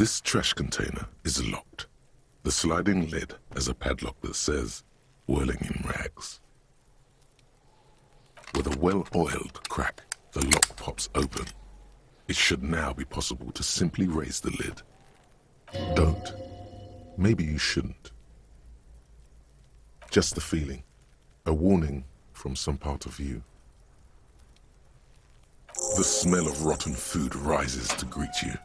This trash container is locked. The sliding lid has a padlock that says, "Whirling in rags." With a well-oiled crack, the lock pops open. It should now be possible to simply raise the lid. Don't. Maybe you shouldn't. Just the feeling. A warning from some part of you. The smell of rotten food rises to greet you.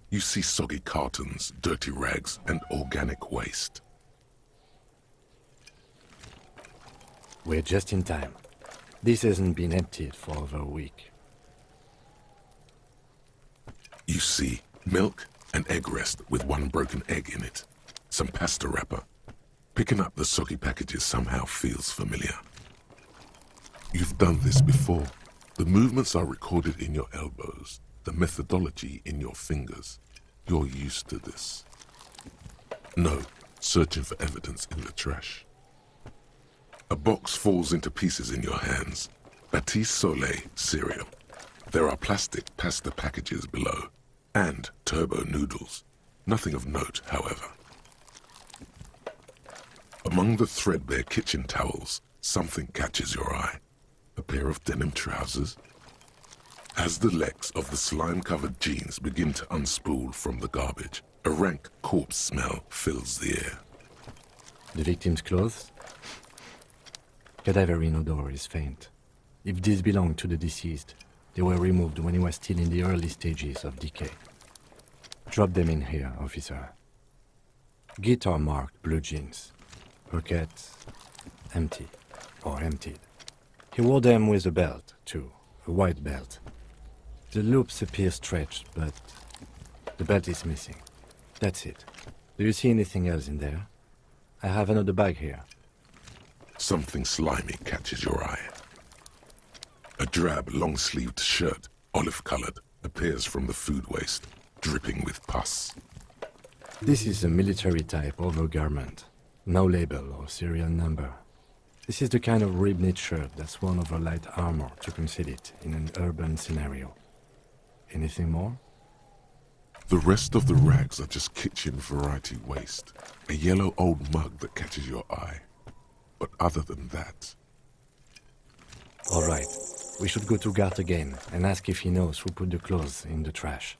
You see soggy cartons, dirty rags, and organic waste. We're just in time. This hasn't been emptied for over a week. You see milk and egg rest with one broken egg in it. Some pasta wrapper. Picking up the soggy packages somehow feels familiar. You've done this before. The movements are recorded in your elbows, the methodology in your fingers. You're used to this. No, searching for evidence in the trash. A box falls into pieces in your hands. Batiste Soleil cereal. There are plastic pasta packages below, and turbo noodles. Nothing of note, however. Among the threadbare kitchen towels, something catches your eye. A pair of denim trousers. As the legs of the slime-covered jeans begin to unspool from the garbage, a rank corpse smell fills the air. The victim's clothes? Cadaverine odor is faint. If these belong to the deceased, they were removed when he was still in the early stages of decay. Drop them in here, officer. Guitar-marked blue jeans. Pockets empty or emptied. He wore them with a belt, too, a white belt. The loops appear stretched, but the belt is missing. That's it. Do you see anything else in there? I have another bag here. Something slimy catches your eye. A drab, long-sleeved shirt, olive-colored, appears from the food waste, dripping with pus. This is a military-type overgarment. No label or serial number. This is the kind of rib-knit shirt that's worn over light armor to conceal it in an urban scenario. Anything more? The rest of the rags are just kitchen variety waste. A yellow old mug that catches your eye. But other than that... All right. We should go to Gart again and ask if he knows who put the clothes in the trash.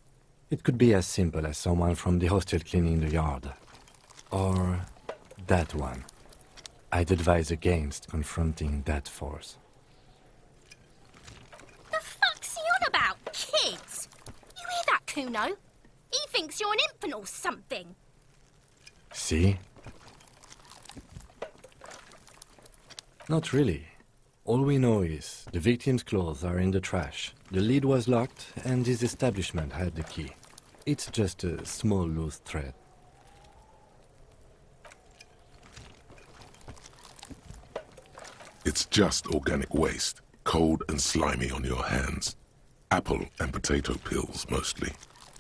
It could be as simple as someone from the hostel cleaning the yard. Or that one. I'd advise against confronting that force. The fuck's he on about, kids? You hear that, Kuno? He thinks you're an infant or something. See? Not really. All we know is the victim's clothes are in the trash, the lid was locked, and his establishment had the key. It's just a small loose thread. It's just organic waste, cold and slimy on your hands. Apple and potato peels, mostly.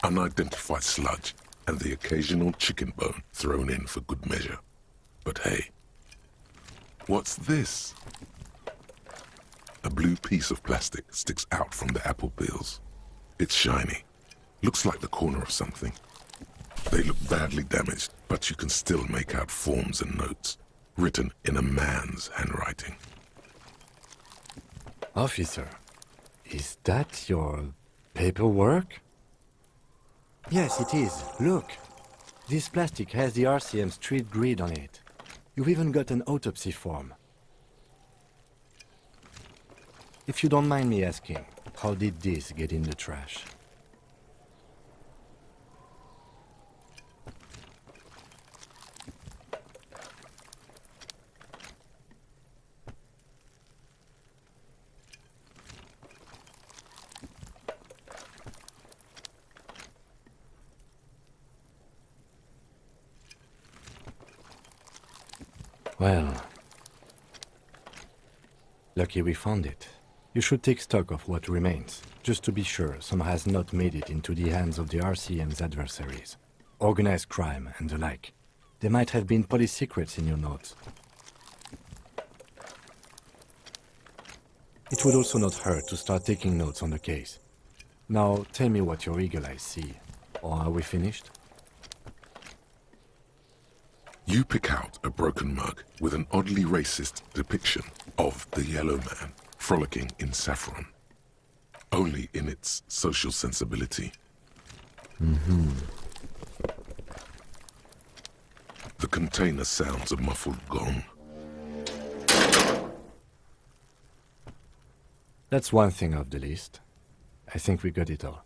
Unidentified sludge, and the occasional chicken bone thrown in for good measure. But hey, what's this? A blue piece of plastic sticks out from the apple peels. It's shiny. Looks like the corner of something. They look badly damaged, but you can still make out forms and notes, written in a man's handwriting. Officer, is that your paperwork? Yes, it is. Look. This plastic has the RCM street grid on it. You've even got an autopsy form. If you don't mind me asking, how did this get in the trash? Well, lucky we found it. You should take stock of what remains, just to be sure some has not made it into the hands of the RCM's adversaries. Organized crime and the like. There might have been police secrets in your notes. It would also not hurt to start taking notes on the case. Now, tell me what your eagle eyes see. Or are we finished? You pick out a broken mug with an oddly racist depiction of the yellow man frolicking in saffron, only in its social sensibility. The container sounds a muffled gong. That's one thing off the list. I think we got it all.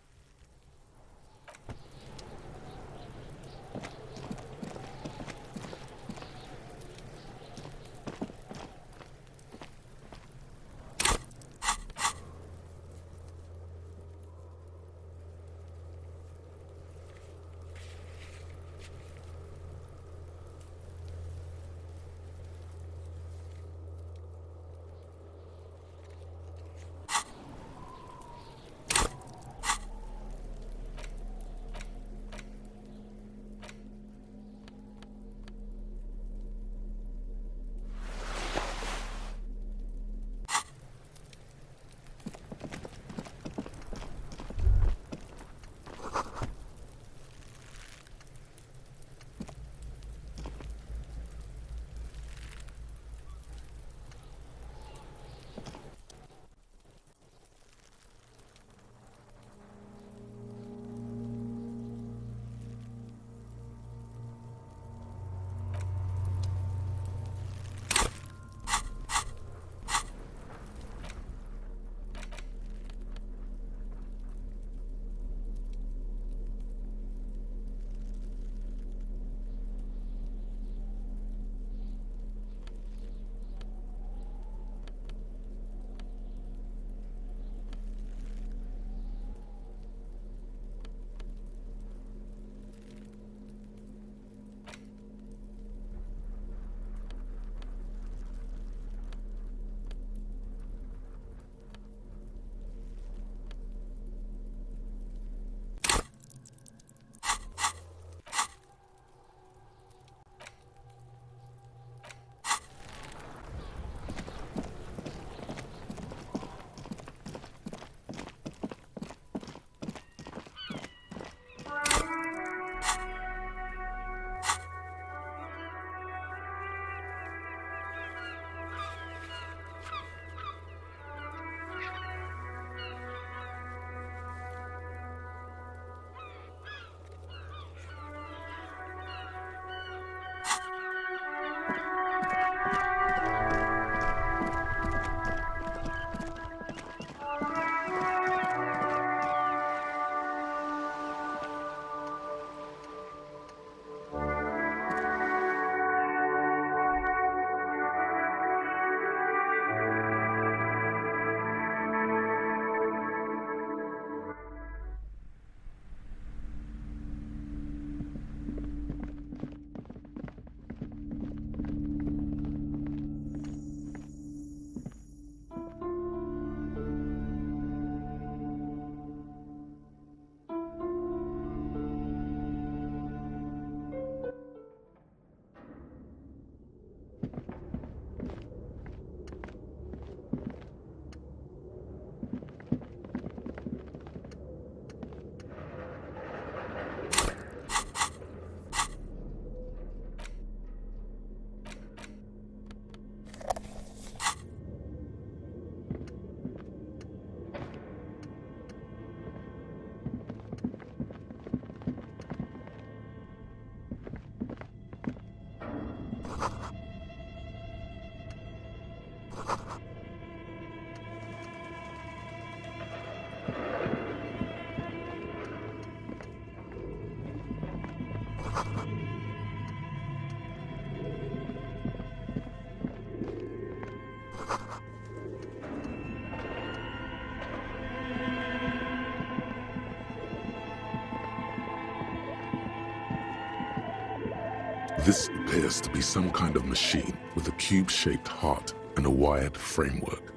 This appears to be some kind of machine with a cube-shaped heart and a wired framework.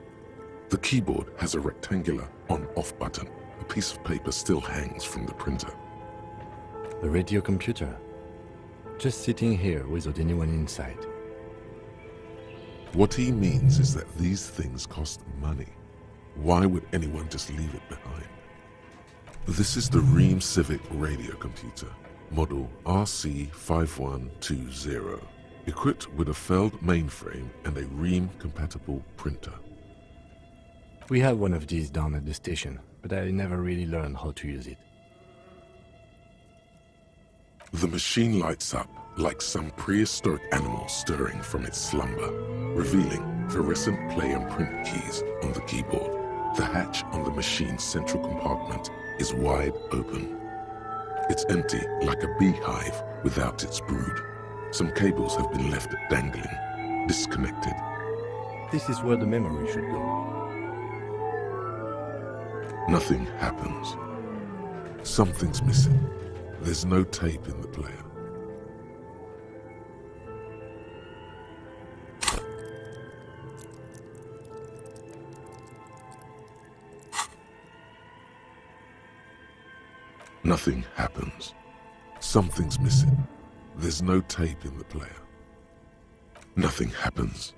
The keyboard has a rectangular on-off button. A piece of paper still hangs from the printer. A radio computer. Just sitting here without anyone inside. What he means is that these things cost money. Why would anyone just leave it behind? This is the Ream Civic radio computer, model RC5120, equipped with a Feld mainframe and a Ream-compatible printer. We have one of these down at the station, but I never really learned how to use it. The machine lights up like some prehistoric animal stirring from its slumber, revealing fluorescent play and print keys on the keyboard. The hatch on the machine's central compartment is wide open. It's empty like a beehive without its brood. Some cables have been left dangling, disconnected. This is where the memory should go. Nothing happens. Something's missing. There's no tape in the player. Nothing happens. Something's missing. There's no tape in the player. Nothing happens.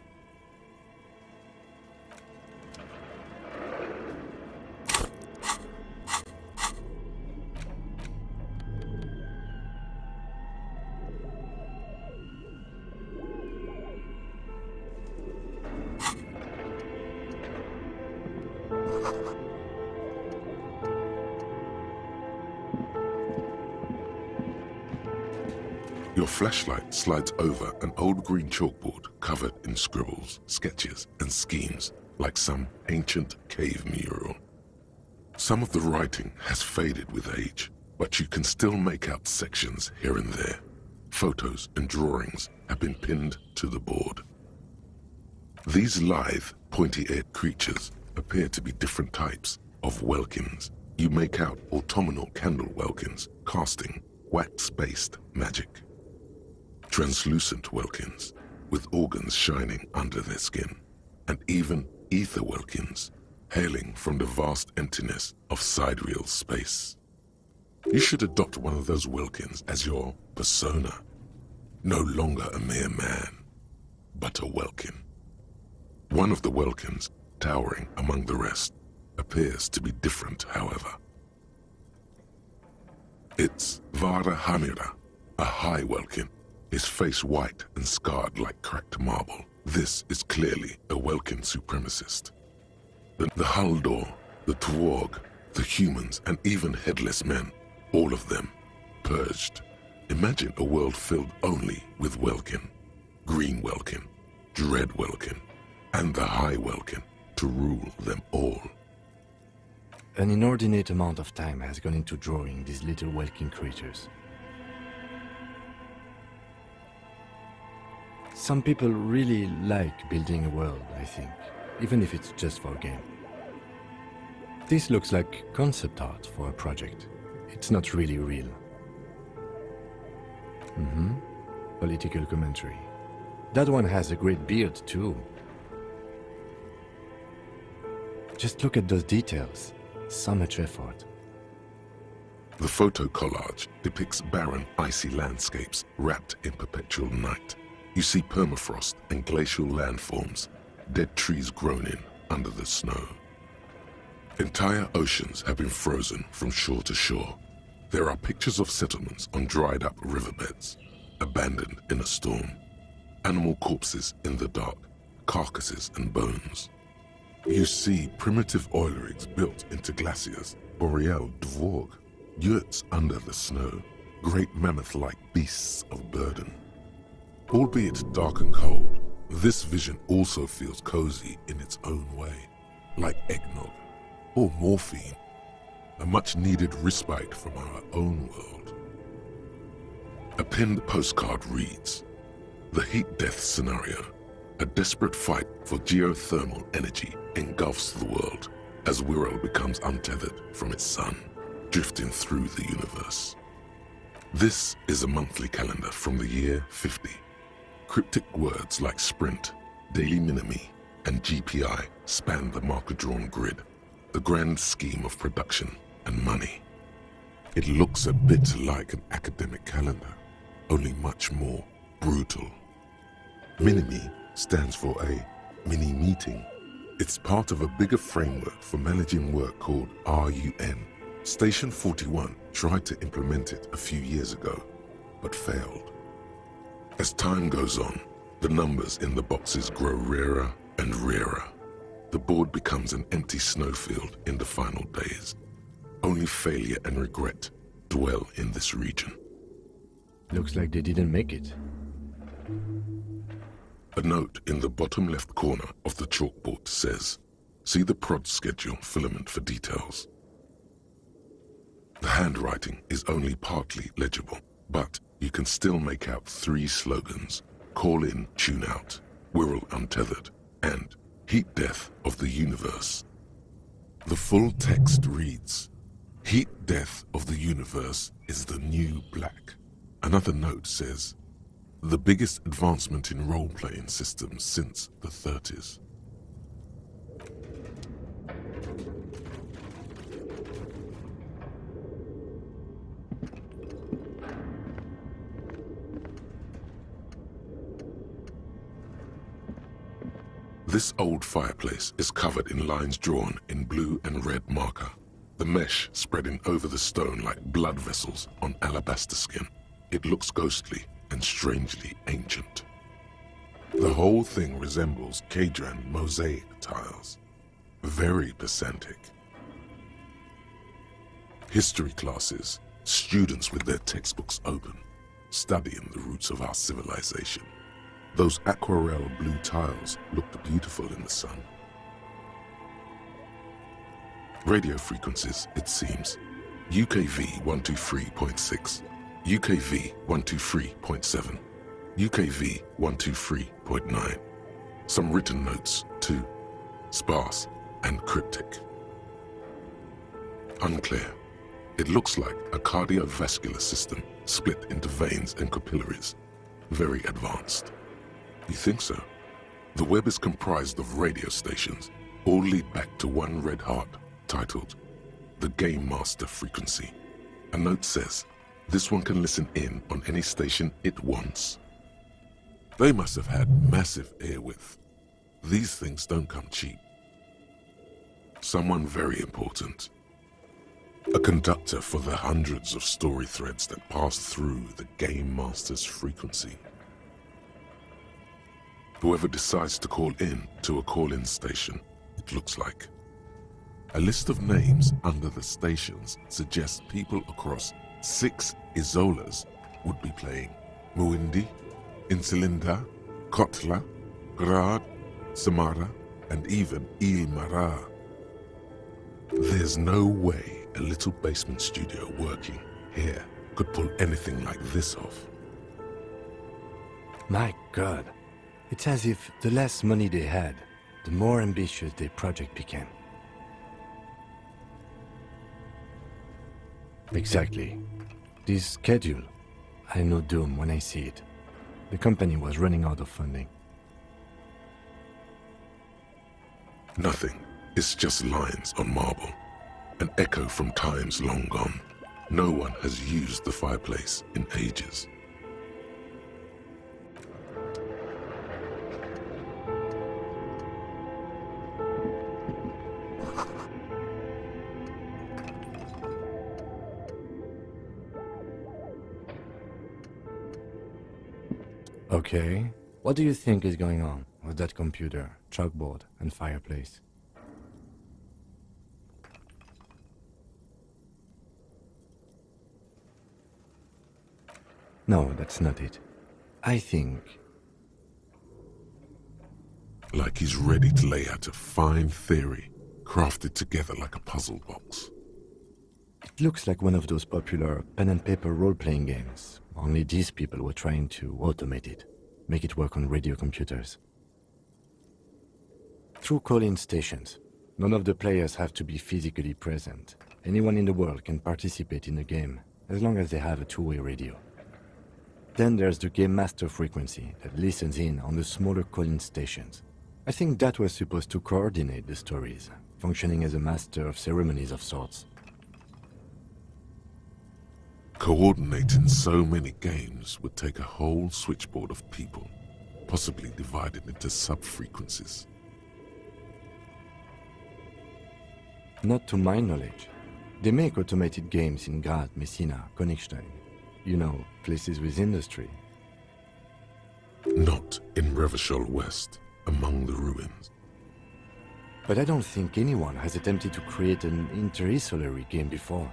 Your flashlight slides over an old green chalkboard covered in scribbles, sketches, and schemes like some ancient cave mural. Some of the writing has faded with age, but you can still make out sections here and there. Photos and drawings have been pinned to the board. These lithe, pointy-eared creatures appear to be different types of welkins. You make out autumnal candle welkins casting wax-based magic. Translucent welkins with organs shining under their skin, and even ether welkins hailing from the vast emptiness of sidereal space. You should adopt one of those welkins as your persona. No longer a mere man, but a welkin. One of the welkins, towering among the rest, appears to be different, however. It's Vara Hamira, a high welkin, his face white and scarred like cracked marble. This is clearly a Welkin supremacist. The Haldor, the Twarg, the humans, and even headless men, all of them purged. Imagine a world filled only with Welkin, Green Welkin, Dread Welkin, and the High Welkin to rule them all. An inordinate amount of time has gone into drawing these little Welkin creatures. Some people really like building a world, I think, even if it's just for a game. This looks like concept art for a project. It's not really real. Political commentary. That one has a great beard too. Just look at those details. So much effort. The photo collage depicts barren, icy landscapes wrapped in perpetual night. You see permafrost and glacial landforms, dead trees grown in under the snow. Entire oceans have been frozen from shore to shore. There are pictures of settlements on dried-up riverbeds, abandoned in a storm. Animal corpses in the dark, carcasses and bones. You see primitive oil rigs built into glaciers, boreal dvorg, yurts under the snow, great mammoth-like beasts of burden. Albeit dark and cold, this vision also feels cozy in its own way, like eggnog or morphine, a much-needed respite from our own world. A pinned postcard reads, "The heat death scenario, a desperate fight for geothermal energy engulfs the world as Wirral becomes untethered from its sun, drifting through the universe." This is a monthly calendar from the year 50. Cryptic words like sprint, daily minimi, and GPI span the marker-drawn grid, the grand scheme of production and money. It looks a bit like an academic calendar, only much more brutal. Minimi stands for a mini-meeting. It's part of a bigger framework for managing work called RUN, Station 41 tried to implement it a few years ago, but failed. As time goes on, the numbers in the boxes grow rarer and rarer. The board becomes an empty snowfield in the final days. Only failure and regret dwell in this region. Looks like they didn't make it. A note in the bottom left corner of the chalkboard says, "See the prod schedule filament for details." The handwriting is only partly legible, but you can still make out 3 slogans: "Call in, tune out," "Wirral untethered," and "Heat death of the universe." The full text reads, "Heat death of the universe is the new black." Another note says, "The biggest advancement in role-playing systems since the 30s. This old fireplace is covered in lines drawn in blue and red marker, the mesh spreading over the stone like blood vessels on alabaster skin. It looks ghostly and strangely ancient. The whole thing resembles Kaydrand mosaic tiles. Very pedantic. History classes, students with their textbooks open, studying the roots of our civilization. Those aquarelle blue tiles looked beautiful in the sun. Radio frequencies, it seems. UKV 123.6, UKV 123.7, UKV 123.9. Some written notes, too. Sparse and cryptic. Unclear. It looks like a cardiovascular system split into veins and capillaries. Very advanced. You think so? The web is comprised of radio stations, all lead back to one red heart, titled the Game Master Frequency. A note says, this one can listen in on any station it wants. They must have had massive airwidth. These things don't come cheap. Someone very important. A conductor for the hundreds of story threads that pass through the Game Master's frequency. Whoever decides to call in to a call-in station, it looks like. A list of names under the stations suggests people across 6 Isolas would be playing. Muindi, Insulinda, Kotla, Grad, Samara, and even Il Mara. There's no way a little basement studio working here could pull anything like this off. My God. It's as if the less money they had, the more ambitious their project became. Exactly. This schedule, I know doom when I see it. The company was running out of funding. Nothing. It's just lines on marble. An echo from times long gone. No one has used the fireplace in ages. Okay, what do you think is going on with that computer, chalkboard, and fireplace? No, that's not it. I think... Like he's ready to lay out a fine theory, crafted together like a puzzle box. It looks like one of those popular pen and paper role-playing games, only these people were trying to automate it, make it work on radio computers. Through call-in stations, none of the players have to be physically present. Anyone in the world can participate in the game, as long as they have a two-way radio. Then there's the Game Master frequency that listens in on the smaller call-in stations. I think that was supposed to coordinate the stories, functioning as a master of ceremonies of sorts. Coordinating so many games would take a whole switchboard of people, possibly divided into sub-frequencies. Not to my knowledge. They make automated games in Graz, Messina, Königstein. You know, places with industry. Not in Revachol West, among the ruins. But I don't think anyone has attempted to create an interisolary game before.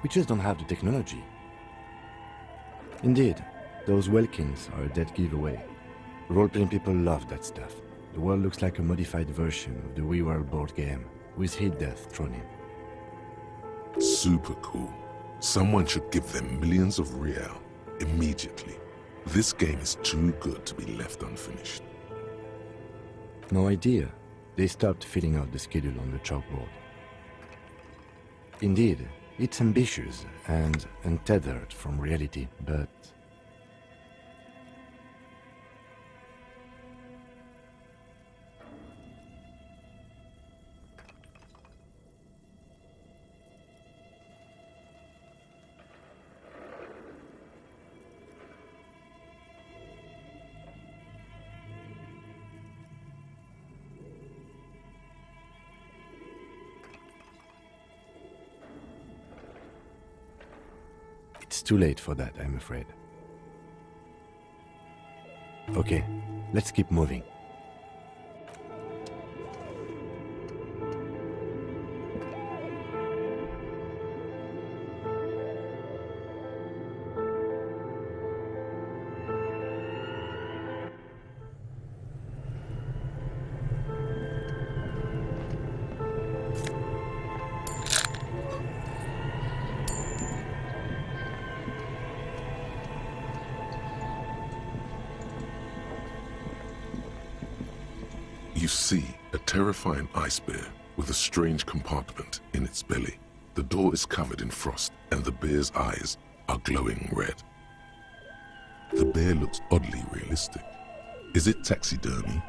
We just don't have the technology. Indeed, those Welkins are a dead giveaway. Role-playing people love that stuff. The world looks like a modified version of the WeWorld board game, with heat death thrown in. Super cool. Someone should give them millions of real immediately. This game is too good to be left unfinished. No idea. They stopped filling out the schedule on the chalkboard. Indeed, it's ambitious and untethered from reality, but... It's too late for that, I'm afraid. Okay, let's keep moving. You see a terrifying ice bear with a strange compartment in its belly. The door is covered in frost and the bear's eyes are glowing red. The bear looks oddly realistic. Is it taxidermy?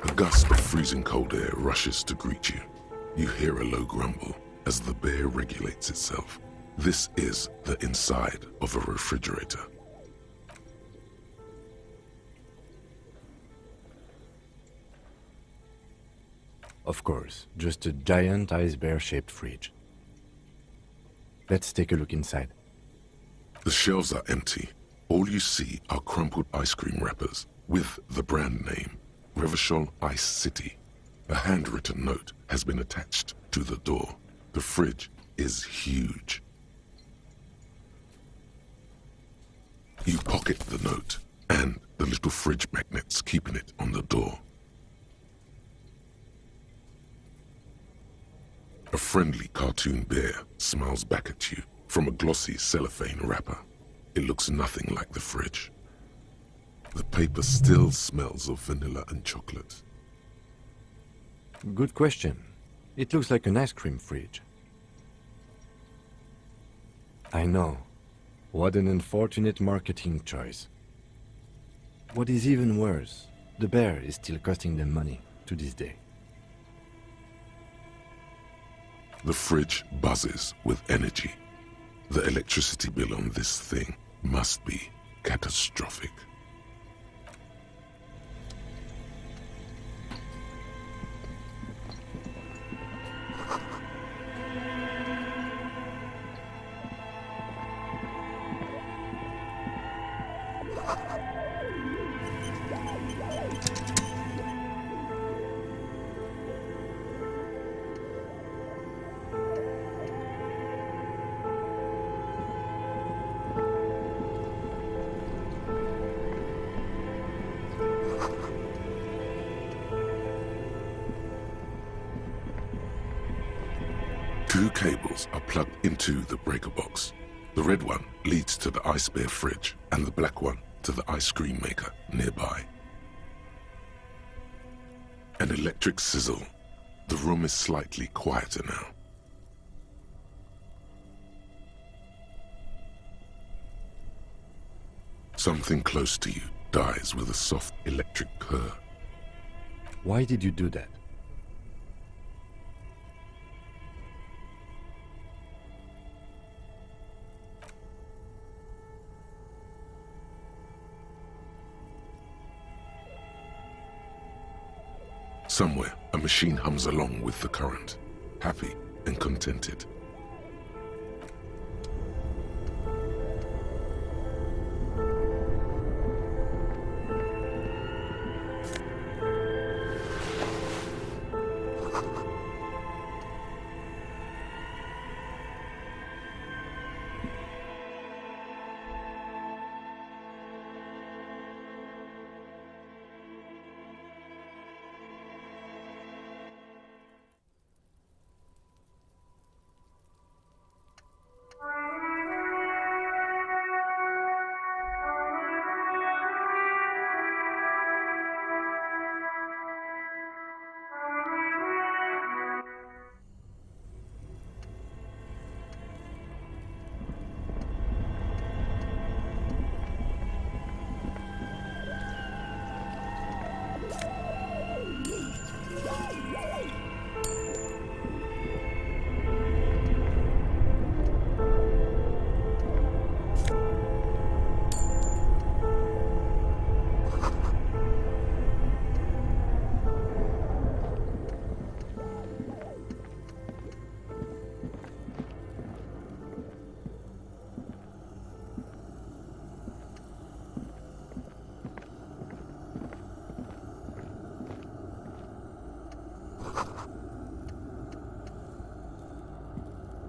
A gust of freezing cold air rushes to greet you. You hear a low grumble as the bear regulates itself. This is the inside of a refrigerator. Of course, just a giant ice bear-shaped fridge. Let's take a look inside. The shelves are empty. All you see are crumpled ice cream wrappers with the brand name, Revachol Ice City. A handwritten note has been attached to the door. The fridge is huge. You pocket the note and the little fridge magnets keeping it on the door. A friendly cartoon bear smiles back at you from a glossy cellophane wrapper. It looks nothing like the fridge. The paper still smells of vanilla and chocolate. Good question. It looks like an ice cream fridge. I know. What an unfortunate marketing choice. What is even worse, the bear is still costing them money to this day. The fridge buzzes with energy. The electricity bill on this thing must be catastrophic. Two cables are plugged into the breaker box. The red one leads to the ice bear fridge and the black one to the ice cream maker nearby. An electric sizzle. The room is slightly quieter now. Something close to you dies with a soft electric purr. Why did you do that? Somewhere, a machine hums along with the current, happy and contented.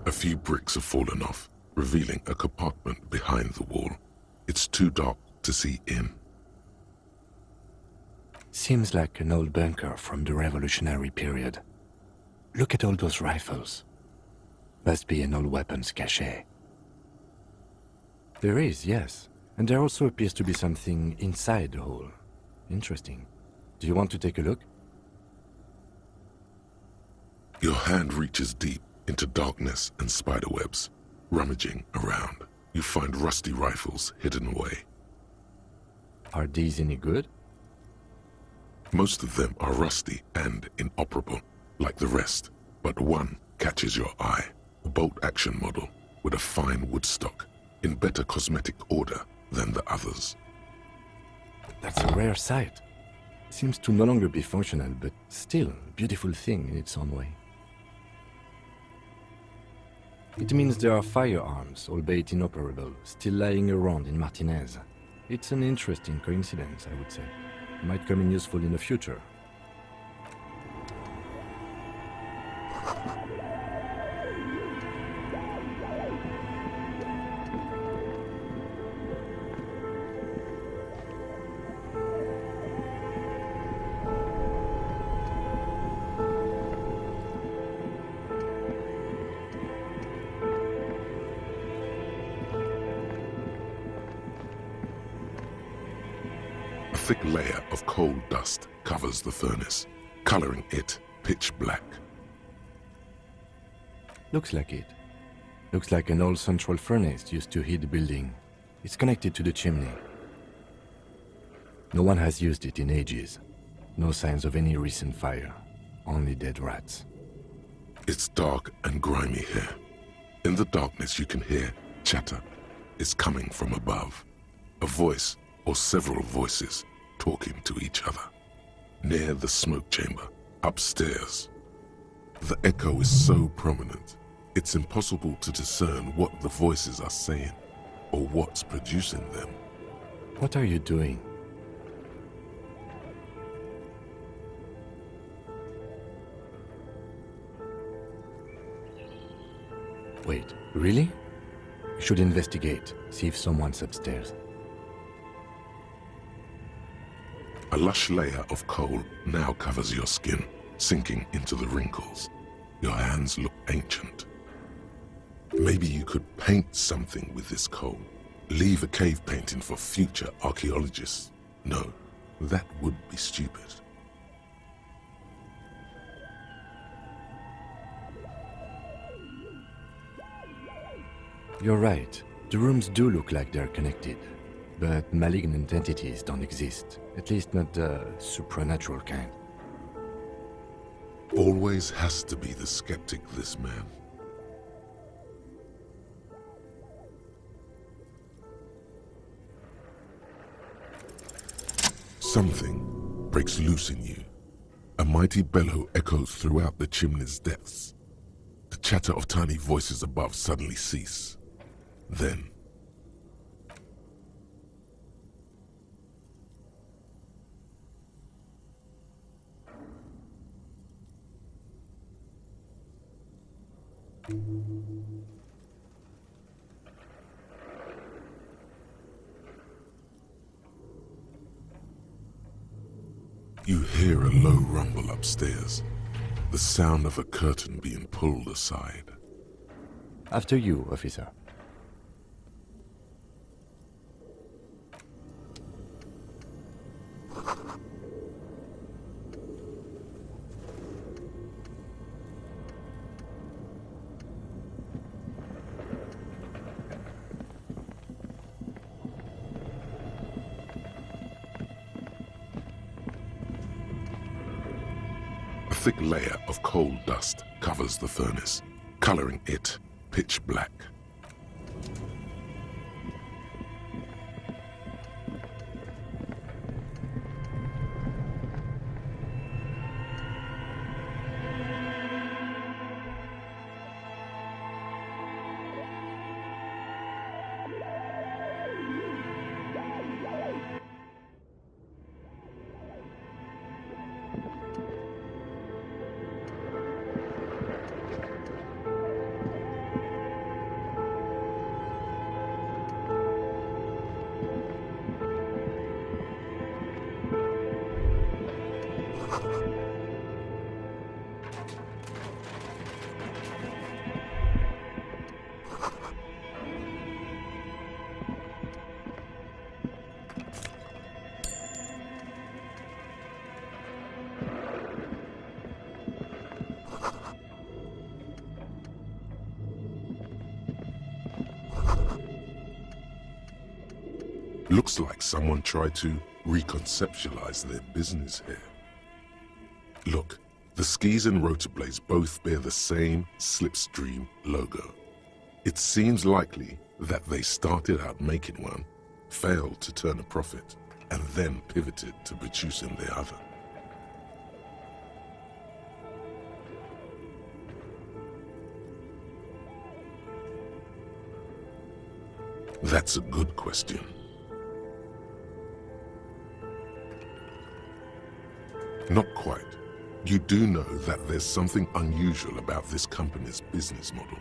A few bricks have fallen off, revealing a compartment behind the wall. It's too dark to see in. Seems like an old bunker from the revolutionary period. Look at all those rifles. Must be an old weapons cache. There is, yes. And there also appears to be something inside the hole. Interesting. Do you want to take a look? Your hand reaches deep into darkness and spiderwebs. Rummaging around, you find rusty rifles hidden away. Are these any good? Most of them are rusty and inoperable, like the rest, but one catches your eye. A bolt-action model with a fine wood stock, in better cosmetic order than the others. That's a rare sight. Seems to no longer be functional, but still a beautiful thing in its own way. It means there are firearms, albeit inoperable, still lying around in Martinez. It's an interesting coincidence, I would say. Might come in useful in the future. A thick layer of coal dust covers the furnace, coloring it pitch black. Looks like it. Looks like an old central furnace used to heat the building. It's connected to the chimney. No one has used it in ages. No signs of any recent fire. Only dead rats. It's dark and grimy here. In the darkness you can hear chatter. It's coming from above. A voice or several voices talking to each other. Near the smoke chamber, upstairs. The echo is so prominent, it's impossible to discern what the voices are saying or what's producing them. What are you doing? Wait, really? You should investigate, see if someone's upstairs. A lush layer of coal now covers your skin, sinking into the wrinkles. Your hands look ancient. Maybe you could paint something with this coal. Leave a cave painting for future archaeologists. No, that would be stupid. You're right. The rooms do look like they're connected. But malignant entities don't exist. At least not the supernatural kind. Always has to be the skeptic, this man. Something breaks loose in you. A mighty bellow echoes throughout the chimney's depths. The chatter of tiny voices above suddenly cease. Then, you hear a low rumble upstairs, the sound of a curtain being pulled aside. After you, officer. A thick layer of coal dust covers the furnace, coloring it pitch black. Looks like someone tried to reconceptualize their business here. Look, the skis and rotor blades both bear the same slipstream logo. It seems likely that they started out making one, failed to turn a profit, and then pivoted to producing the other. That's a good question. Not quite. You do know that there's something unusual about this company's business model.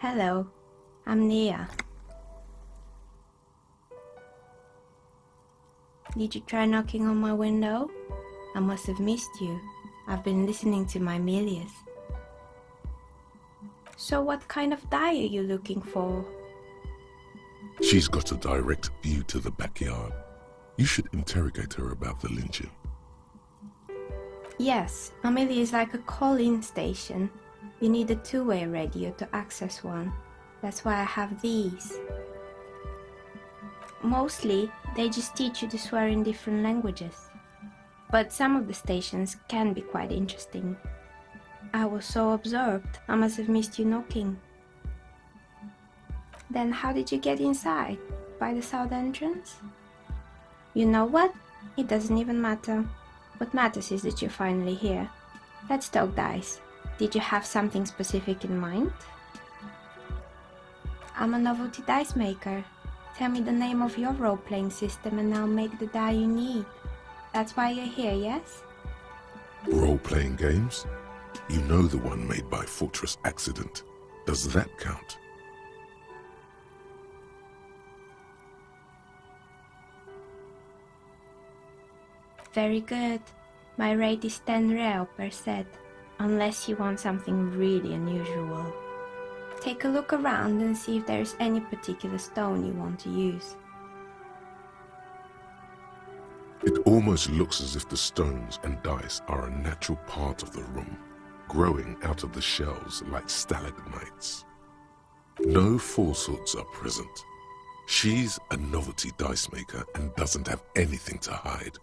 Hello, I'm Nia. Did you try knocking on my window? I must have missed you. I've been listening to my Milius. So what kind of dye are you looking for? She's got a direct view to the backyard. You should interrogate her about the lynching. Yes, Amelia is like a call-in station. You need a two-way radio to access one. That's why I have these. Mostly, they just teach you to swear in different languages. but some of the stations can be quite interesting. I was so absorbed, I must have missed you knocking. Then how did you get inside? By the south entrance? You know what? It doesn't even matter. What matters is that you're finally here. Let's talk dice. Did you have something specific in mind? I'm a novelty dice maker. Tell me the name of your role-playing system and I'll make the die you need. That's why you're here, yes? Role-playing games? You know the one made by Fortress Accident. Does that count? Very good. My rate is 10 real per set, unless you want something really unusual. Take a look around and see if there's any particular stone you want to use. It almost looks as if the stones and dice are a natural part of the room, growing out of the shells like stalagmites. No falsehoods are present. She's a novelty dice maker and doesn't have anything to hide.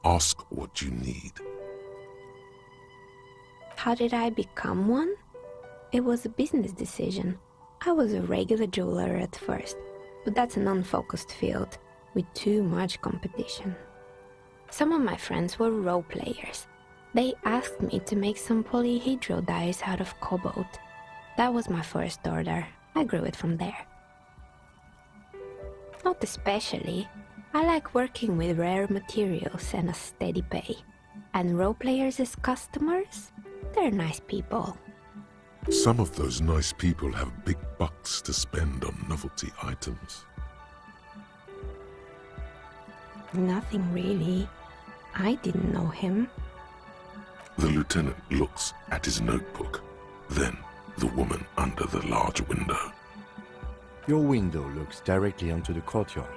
Ask what you need. How did I become one? It was a business decision. I was a regular jeweler at first, but that's an unfocused field with too much competition. Some of my friends were role players. They asked me to make some polyhedral dice out of cobalt. That was my first order. I grew it from there. Not especially. I like working with rare materials and a steady pay. And role players as customers? They're nice people. Some of those nice people have big bucks to spend on novelty items. Nothing really. I didn't know him. The lieutenant looks at his notebook, then the woman under the large window. Your window looks directly onto the courtyard.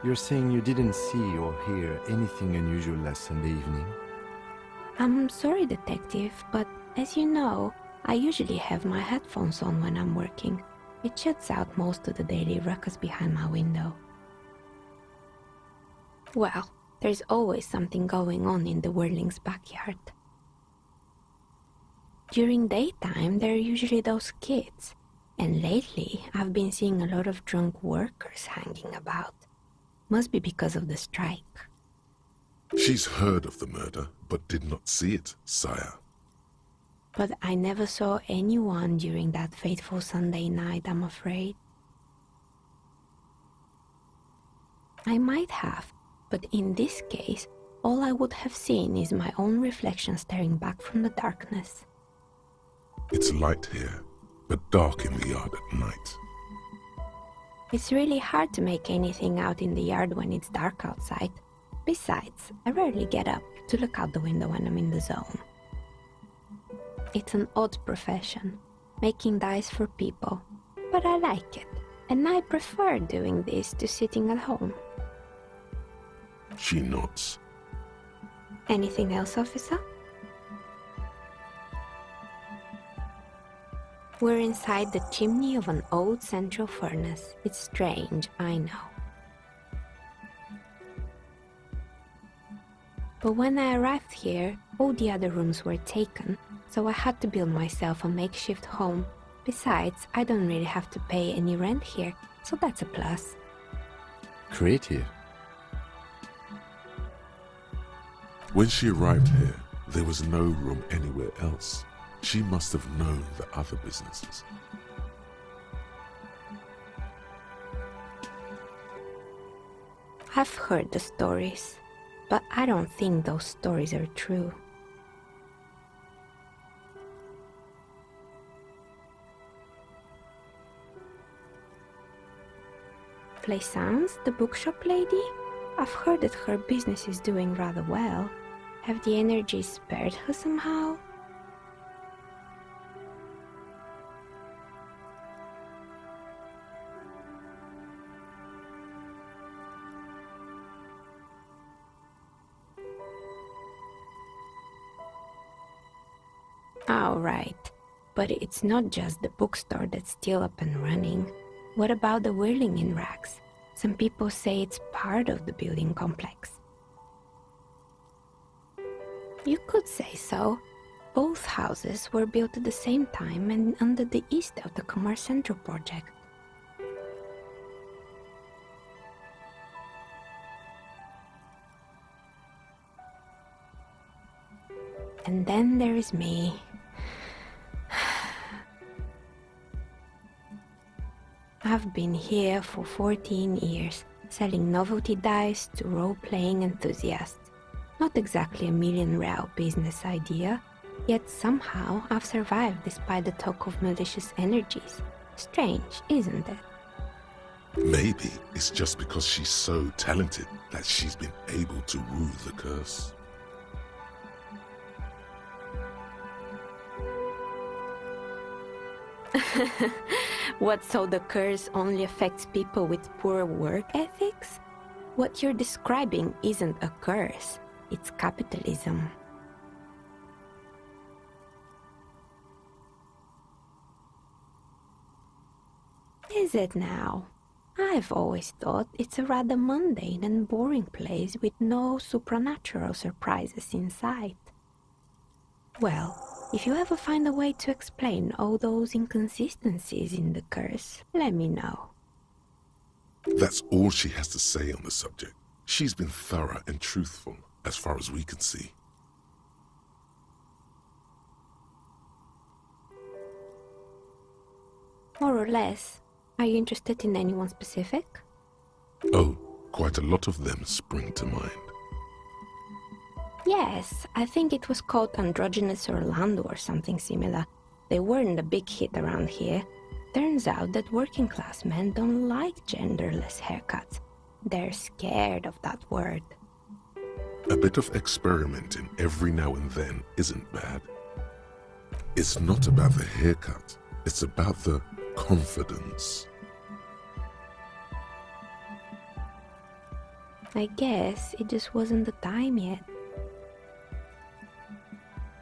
You're saying you didn't see or hear anything unusual last Sunday evening? I'm sorry, detective, but as you know, I usually have my headphones on when I'm working. It shuts out most of the daily ruckus behind my window. Well, there's always something going on in the Whirling's backyard. During daytime, there are usually those kids, and lately I've been seeing a lot of drunk workers hanging about. Must be because of the strike. She's heard of the murder, but did not see it, sire. But I never saw anyone during that fateful Sunday night, I'm afraid. I might have, but in this case, all I would have seen is my own reflection staring back from the darkness. It's light here, but dark in the yard at night. It's really hard to make anything out in the yard when it's dark outside. Besides, I rarely get up to look out the window when I'm in the zone. It's an odd profession, making dice for people, but I like it, and I prefer doing this to sitting at home. She nods. Anything else, officer? We're inside the chimney of an old central furnace. It's strange, I know. But when I arrived here, all the other rooms were taken, so I had to build myself a makeshift home. Besides, I don't really have to pay any rent here, so that's a plus. Creative. When she arrived here, there was no room anywhere else. She must have known the other businesses. I've heard the stories, but I don't think those stories are true. Plaisance, the bookshop lady? I've heard that her business is doing rather well. Have the energies spared her somehow? All right, but it's not just the bookstore that's still up and running. What about the Whirling in rags? Some people say it's part of the building complex. You could say so. Both houses were built at the same time and under the east of the Commerce Central project. And then there is me. I've been here for 14 years, selling novelty dice to role-playing enthusiasts. Not exactly a million-real business idea, yet somehow I've survived despite the talk of malicious energies. Strange, isn't it? Maybe it's just because she's so talented that she's been able to woo the curse. What, so the curse only affects people with poor work ethics? What you're describing isn't a curse, it's capitalism. Is it now? I've always thought it's a rather mundane and boring place with no supernatural surprises in sight. Well, if you ever find a way to explain all those inconsistencies in the curse, let me know. That's all she has to say on the subject. She's been thorough and truthful, as far as we can see. More or less. Are you interested in anyone specific? Oh, quite a lot of them spring to mind. Yes, I think it was called Androgynous Orlando or something similar. They weren't a big hit around here. Turns out that working class men don't like genderless haircuts. They're scared of that word. A bit of experimenting every now and then isn't bad. It's not about the haircut, it's about the confidence. I guess it just wasn't the time yet.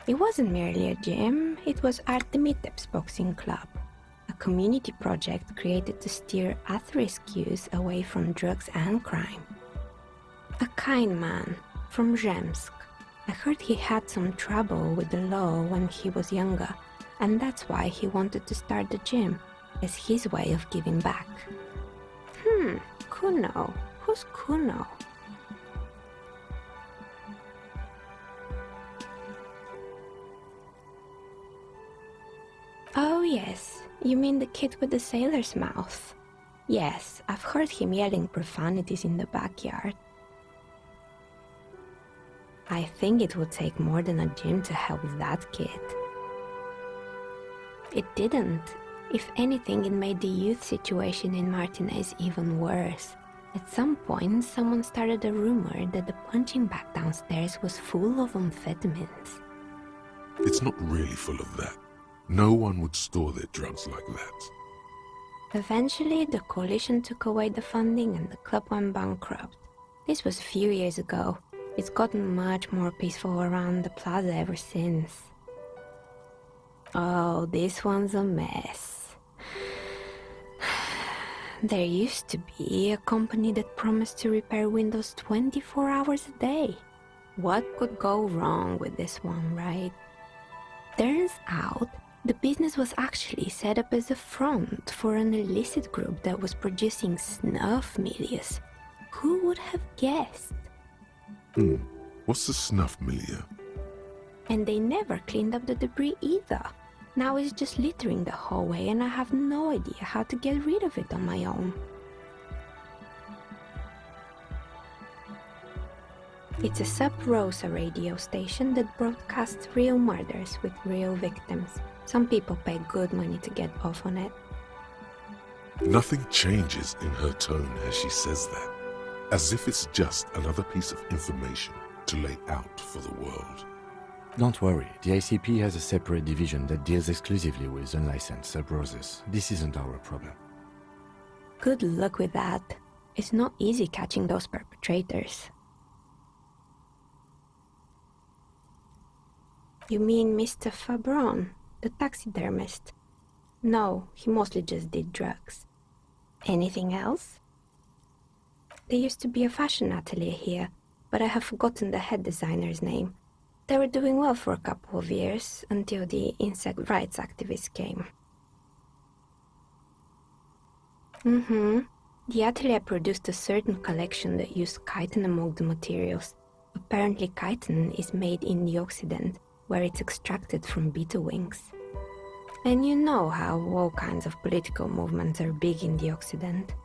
It wasn't merely a gym, it was Artemitep's boxing club, a community project created to steer at-risk youth away from drugs and crime. A kind man from Zemsk. I heard he had some trouble with the law when he was younger, and that's why he wanted to start the gym, as his way of giving back. Kuno. Who's Kuno? Oh yes, you mean the kid with the sailor's mouth. Yes, I've heard him yelling profanities in the backyard. I think it would take more than a gym to help that kid. It didn't. If anything, it made the youth situation in Martinez even worse. At some point, someone started a rumor that the punching bag downstairs was full of amphetamines. It's not really full of that. No one would store their drugs like that. Eventually, the coalition took away the funding and the club went bankrupt. This was a few years ago. It's gotten much more peaceful around the plaza ever since. Oh, this one's a mess. There used to be a company that promised to repair windows 24 hours a day. What could go wrong with this one, right? Turns out, the business was actually set up as a front for an illicit group that was producing snuff milieu. Who would have guessed? What's the snuff milieu? And they never cleaned up the debris either. Now it's just littering the hallway and I have no idea how to get rid of it on my own. It's a Sub Rosa radio station that broadcasts real murders with real victims. Some people pay good money to get off on it. Nothing changes in her tone as she says that, as if it's just another piece of information to lay out for the world. Don't worry, the ICP has a separate division that deals exclusively with unlicensed sub-roses. This isn't our problem. Good luck with that. It's not easy catching those perpetrators. You mean Mr. Fabron, the taxidermist? No, he mostly just did drugs. Anything else? There used to be a fashion atelier here, but I have forgotten the head designer's name. They were doing well for a couple of years, until the insect rights activists came. The atelier produced a certain collection that used chitin among the materials. Apparently chitin is made in the Occident, where it's extracted from beetle wings. And you know how all kinds of political movements are big in the Occident.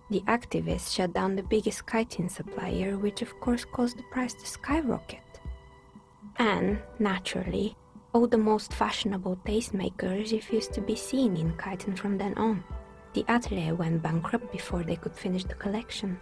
The activists shut down the biggest chitin supplier, which of course caused the price to skyrocket. And, naturally, all the most fashionable tastemakers refused to be seen in chitin from then on. The atelier went bankrupt before they could finish the collection.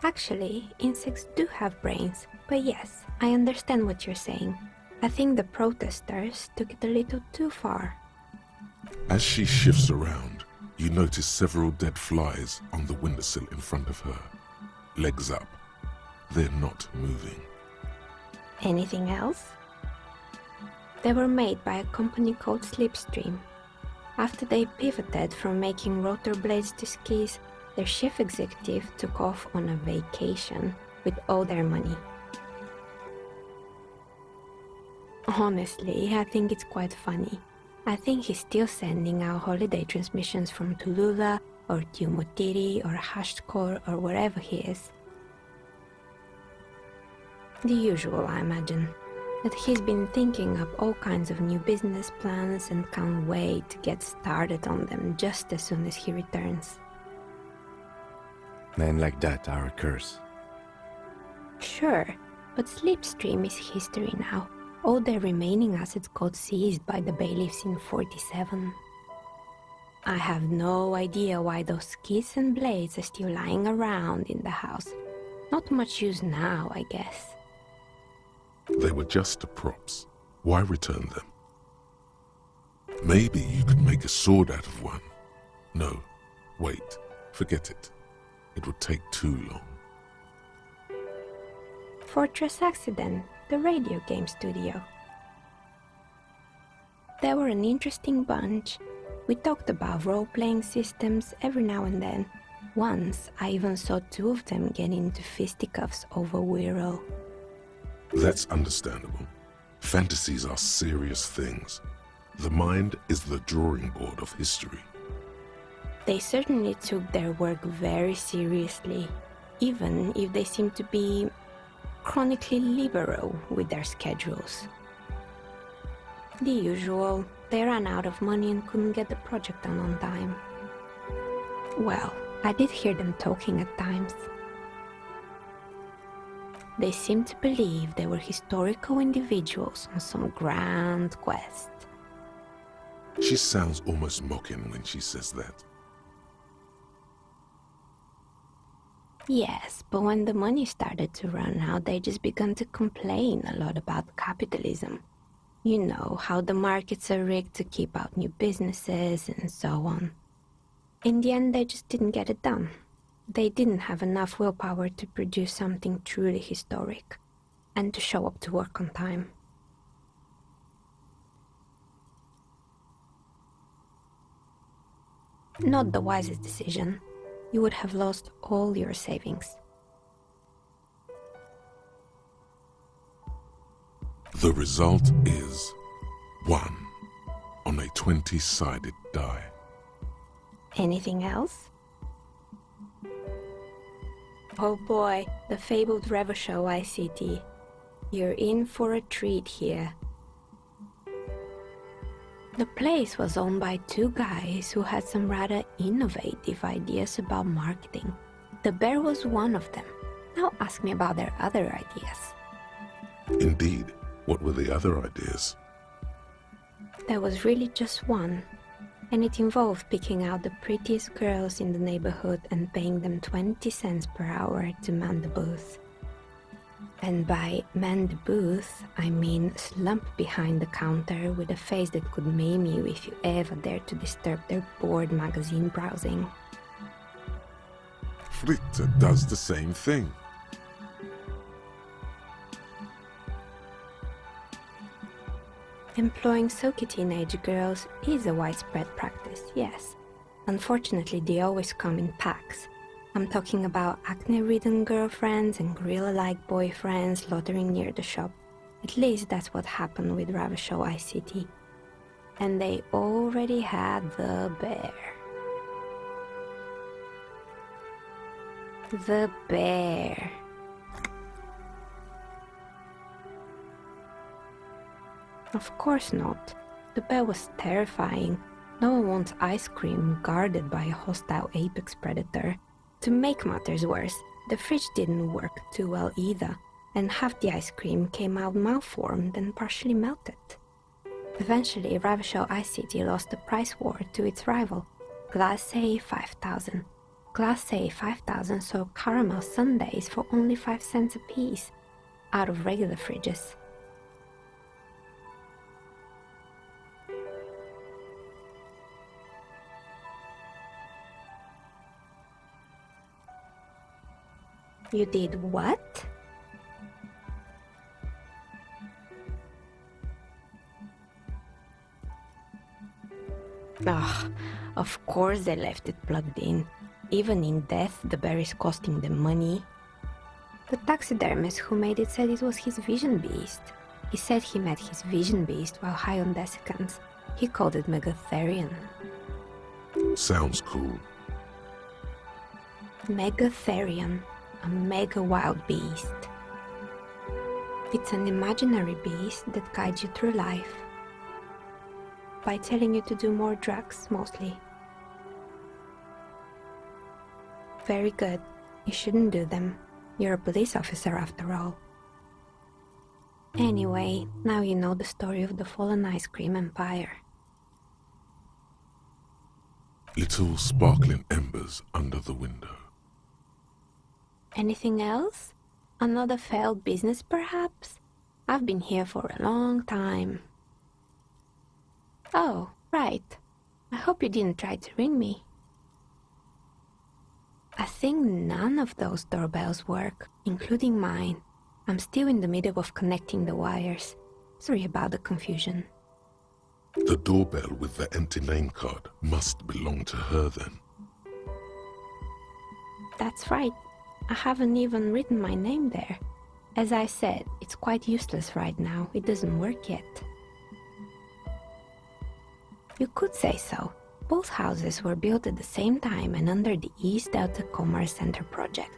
Actually, insects do have brains, but yes, I understand what you're saying. I think the protesters took it a little too far. As she shifts around, you notice several dead flies on the windowsill in front of her. Legs up. They're not moving. Anything else? They were made by a company called Slipstream. After they pivoted from making rotor blades to skis, their chief executive took off on a vacation with all their money. Honestly, I think it's quite funny. I think he's still sending out holiday transmissions from Tulula or Tiumotiri or Hashtkor or wherever he is. The usual, I imagine. That he's been thinking up all kinds of new business plans and can't wait to get started on them just as soon as he returns. Men like that are a curse. Sure, but Slipstream is history now. All their remaining assets got seized by the bailiffs in 47. I have no idea why those skis and blades are still lying around in the house. Not much use now, I guess. They were just props. Why return them? Maybe you could make a sword out of one. No, wait, forget it. It would take too long. Fortress Accident, the radio game studio. They were an interesting bunch. We talked about role-playing systems every now and then. Once, I even saw two of them get into fisticuffs over Wirral. That's understandable. Fantasies are serious things. The mind is the drawing board of history. They certainly took their work very seriously, even if they seemed to be chronically liberal with their schedules. The usual, they ran out of money and couldn't get the project done on time. Well, I did hear them talking at times. They seemed to believe they were historical individuals on some grand quest. She sounds almost mocking when she says that. Yes, but when the money started to run out, they just began to complain a lot about capitalism. You know, how the markets are rigged to keep out new businesses and so on. In the end, they just didn't get it done. They didn't have enough willpower to produce something truly historic, and to show up to work on time. Not the wisest decision. You would have lost all your savings. The result is 1 on a 20-sided die. Anything else? Oh boy, the fabled Revachol ICT. You're in for a treat here. The place was owned by two guys who had some rather innovative ideas about marketing. The bear was one of them. Now ask me about their other ideas. Indeed, what were the other ideas? There was really just one, and it involved picking out the prettiest girls in the neighborhood and paying them 20 cents per hour to man the booth. And by man the booth, I mean slump behind the counter with a face that could maim you if you ever dared to disturb their bored magazine browsing. Fritte does the same thing. Employing sulky teenage girls is a widespread practice, yes. Unfortunately, they always come in packs. I'm talking about acne-ridden girlfriends and gorilla-like boyfriends loitering near the shop. At least that's what happened with Ravachol ICT. And they already had the bear. The bear. Of course not. The bear was terrifying. No one wants ice cream guarded by a hostile apex predator. To make matters worse, the fridge didn't work too well either, and half the ice cream came out malformed and partially melted. Eventually, Ravachol ICT lost the price war to its rival, Glace 5000. Glace 5000 sold caramel sundaes for only 5 cents a piece, out of regular fridges. You did what? Ugh, of course they left it plugged in. Even in death, the bear is costing them money. The taxidermist who made it said it was his vision beast. He said he met his vision beast while high on desiccants. He called it Megatherion. Sounds cool. Megatherion, a mega wild beast. It's an imaginary beast that guides you through life. By telling you to do more drugs, mostly. Very good. You shouldn't do them. You're a police officer after all. Anyway, now you know the story of the fallen ice cream empire. Little sparkling embers under the window. Anything else? Another failed business, perhaps? I've been here for a long time. Oh, right. I hope you didn't try to ring me. I think none of those doorbells work, including mine. I'm still in the middle of connecting the wires. Sorry about the confusion. The doorbell with the empty name card must belong to her then. That's right. I haven't even written my name there. As I said, it's quite useless right now. It doesn't work yet. You could say so. Both houses were built at the same time and under the East Delta Commerce Center project.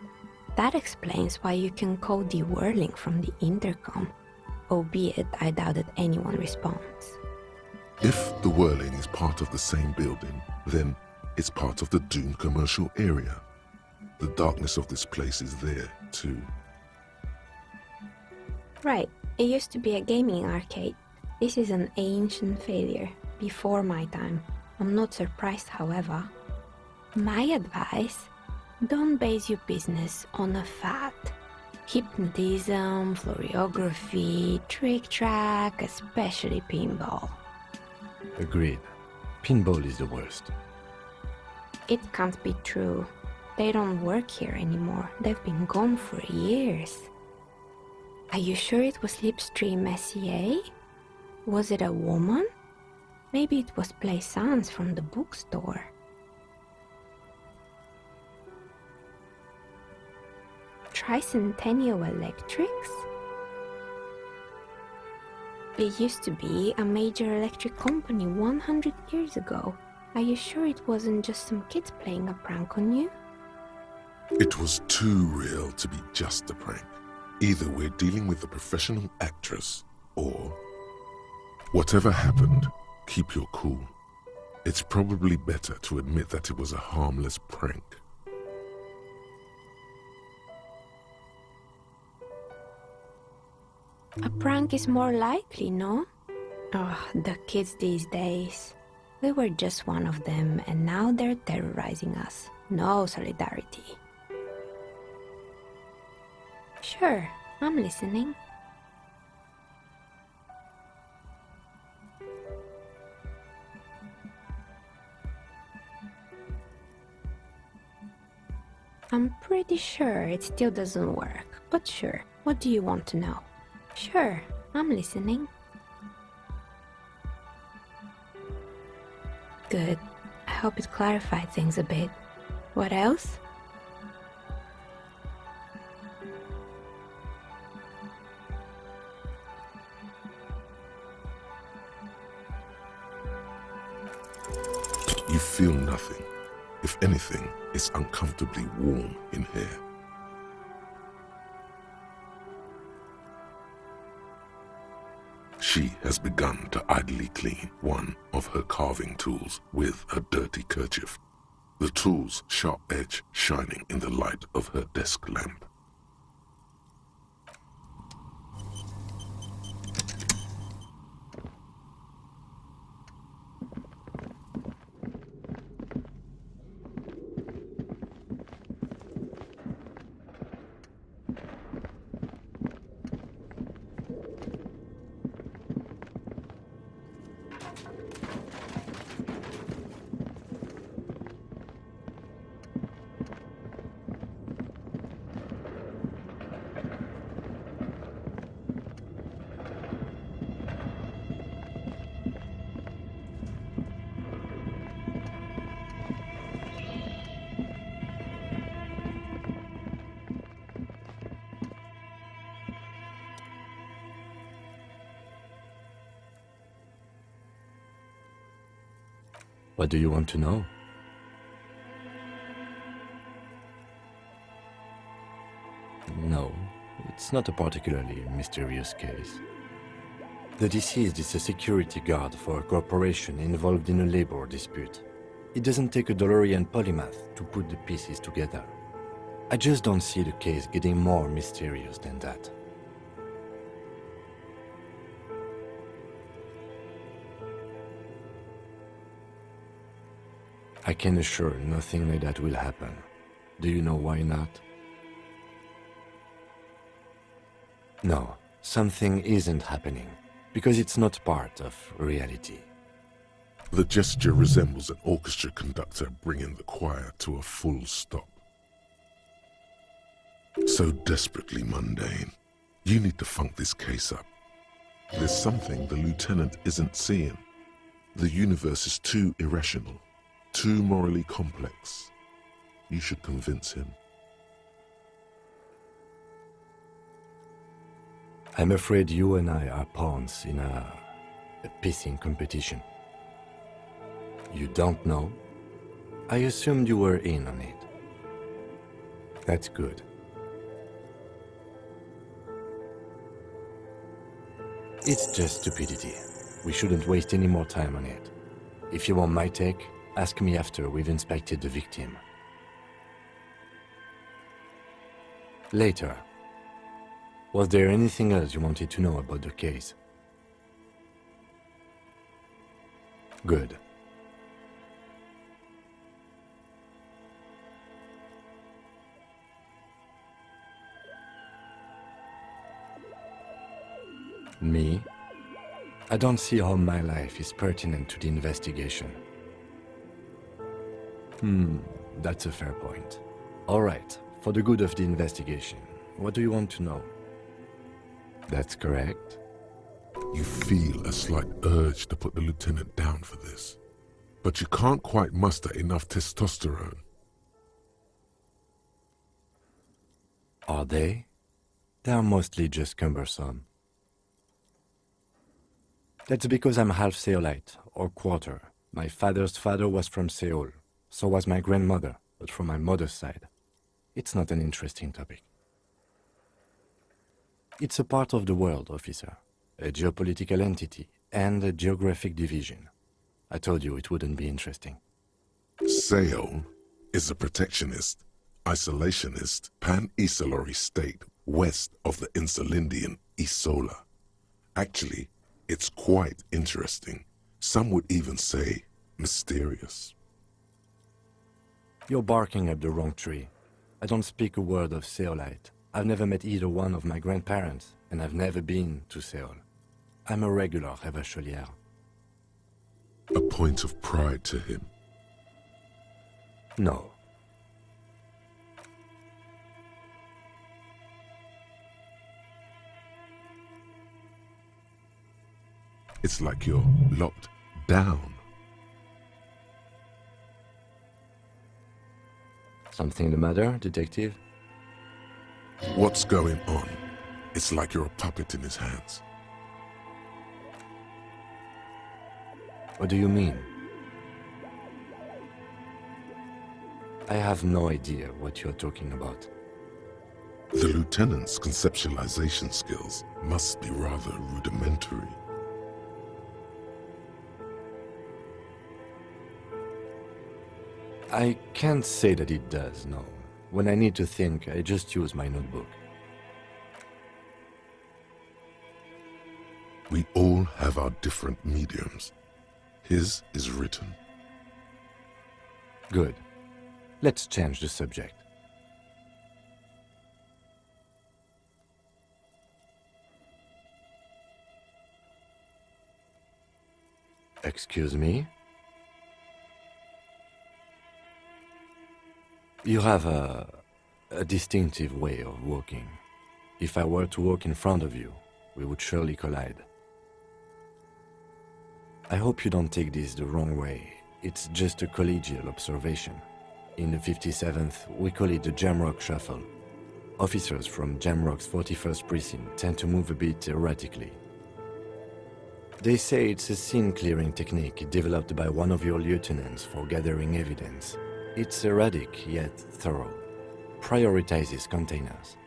That explains why you can call the whirling from the intercom, albeit I doubt that anyone responds. If the whirling is part of the same building, then it's part of the doomed commercial area. The darkness of this place is there, too. Right, it used to be a gaming arcade. This is an ancient failure, before my time. I'm not surprised, however. My advice, don't base your business on a fad. Hypnotism, fluorography, trick-track, especially pinball. Agreed. Pinball is the worst. It can't be true. They don't work here anymore. They've been gone for years. Are you sure it was Slipstream SCA? Was it a woman? Maybe it was Plaisance from the bookstore. Tricentennial Electrics? It used to be a major electric company 100 years ago. Are you sure it wasn't just some kids playing a prank on you? It was too real to be just a prank. Either we're dealing with a professional actress, or... Whatever happened, keep your cool. It's probably better to admit that it was a harmless prank. A prank is more likely, no? Oh, the kids these days. We were just one of them, and now they're terrorizing us. No solidarity. Sure, I'm listening. I'm pretty sure it still doesn't work, but sure, what do you want to know? Sure, I'm listening. Good. I hope it clarified things a bit. What else? You feel nothing. If anything, it's uncomfortably warm in here. She has begun to idly clean one of her carving tools with a dirty kerchief, the tool's sharp edge shining in the light of her desk lamp. What do you want to know? No, it's not a particularly mysterious case. The deceased is a security guard for a corporation involved in a labor dispute. It doesn't take a DeLorean polymath to put the pieces together. I just don't see the case getting more mysterious than that. I can assure nothing like that will happen. Do you know why not? No, something isn't happening, because it's not part of reality. The gesture resembles an orchestra conductor bringing the choir to a full stop. So desperately mundane. You need to funk this case up. There's something the lieutenant isn't seeing. The universe is too irrational, too morally complex. You should convince him. I'm afraid you and I are pawns in a pissing competition. You don't know? I assumed you were in on it. That's good. It's just stupidity. We shouldn't waste any more time on it. If you want my take, ask me after we've inspected the victim. Later. Was there anything else you wanted to know about the case? Good. Me? I don't see how my life is pertinent to the investigation. That's a fair point. All right, for the good of the investigation, what do you want to know? That's correct. You feel a slight urge to put the lieutenant down for this, but you can't quite muster enough testosterone. Are they? They are mostly just cumbersome. That's because I'm half Seolite, or quarter. My father's father was from Seoul. So was my grandmother, but from my mother's side. It's not an interesting topic. It's a part of the world, officer. A geopolitical entity and a geographic division. I told you it wouldn't be interesting. Seoul is a protectionist, isolationist, pan-Isolari state west of the Insulindian Isola. Actually, it's quite interesting. Some would even say mysterious. You're barking up the wrong tree. I don't speak a word of Seolite. I've never met either one of my grandparents, and I've never been to Seoul. I'm a regular Revacholière. A point of pride to him. No. It's like you're locked down. Something the matter, detective? What's going on? It's like you're a puppet in his hands. What do you mean? I have no idea what you're talking about. The lieutenant's conceptualization skills must be rather rudimentary. I can't say that it does, no. When I need to think, I just use my notebook. We all have our different mediums. His is written. Good. Let's change the subject. Excuse me? You have a distinctive way of walking. If I were to walk in front of you, we would surely collide. I hope you don't take this the wrong way. It's just a collegial observation. In the 57th, we call it the Jamrock Shuffle. Officers from Jamrock's 41st Precinct tend to move a bit erratically. They say it's a scene-clearing technique developed by one of your lieutenants for gathering evidence. It's erratic, yet thorough. Prioritizes containers.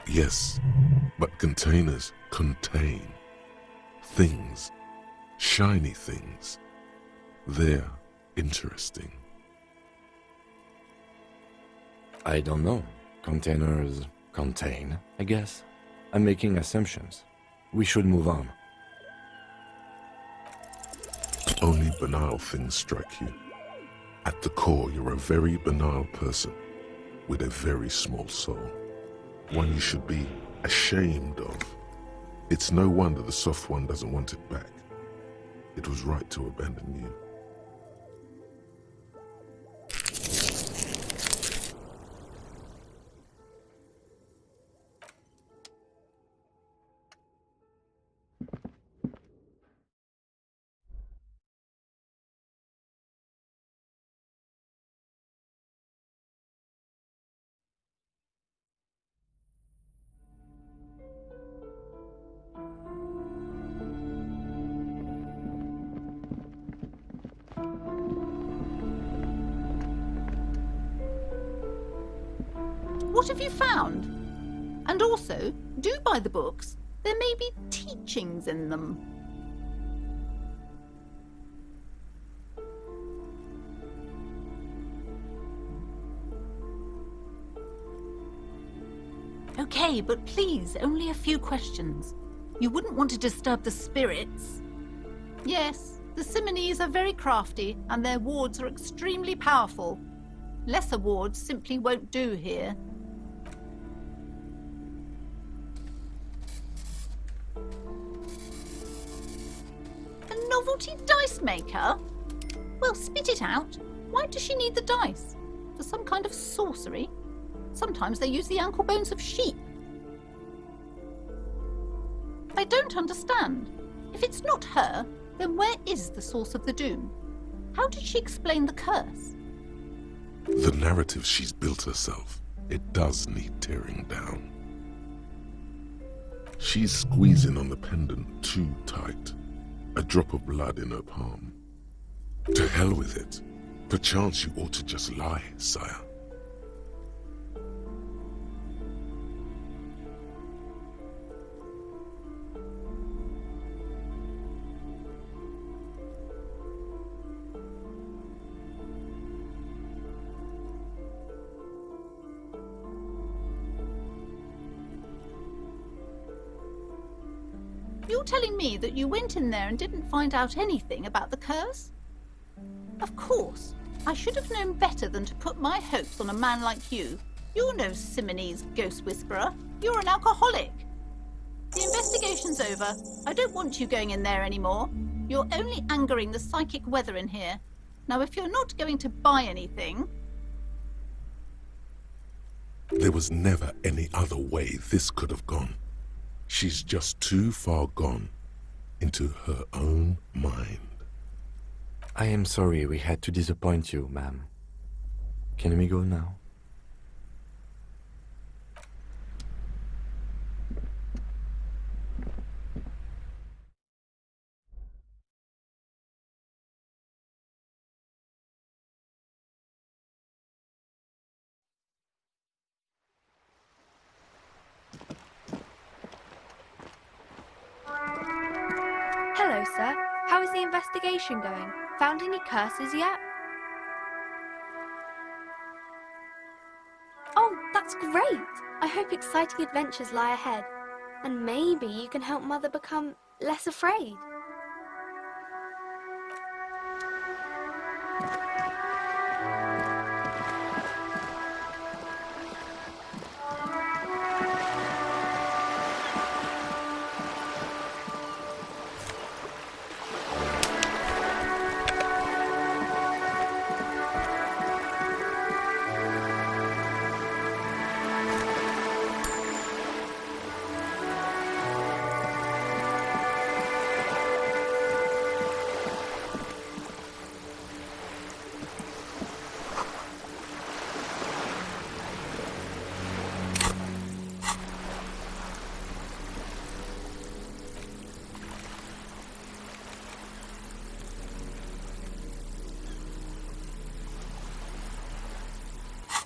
Yes, but containers contain things, shiny things. They're interesting. I don't know. Containers contain, I guess. I'm making assumptions. We should move on. Only banal things strike you. At the core, you're a very banal person with a very small soul. One you should be ashamed of. It's no wonder the soft one doesn't want it back. It was right to abandon you. What have you found? And also, do buy the books. There may be teachings in them. Okay, but please, only a few questions. You wouldn't want to disturb the spirits. Yes, the Simonees are very crafty, and their wards are extremely powerful. Lesser wards simply won't do here. A novelty dice maker? Well, spit it out. Why does she need the dice? For some kind of sorcery? Sometimes they use the ankle bones of sheep. I don't understand. If it's not her, then where is the source of the doom? How did she explain the curse? The narrative she's built herself, it does need tearing down. She's squeezing on the pendant too tight. A drop of blood in her palm. To hell with it. Perchance you ought to just lie, sire. You're telling me that you went in there and didn't find out anything about the curse? Of course. I should have known better than to put my hopes on a man like you. You're no Simonee's ghost whisperer. You're an alcoholic. The investigation's over. I don't want you going in there anymore. You're only angering the psychic weather in here. Now, if you're not going to buy anything... There was never any other way this could have gone. She's just too far gone into her own mind. I am sorry we had to disappoint you, ma'am. Can we go now? Hello, sir. How is the investigation going? Found any curses yet? Oh, that's great! I hope exciting adventures lie ahead. And maybe you can help Mother become less afraid.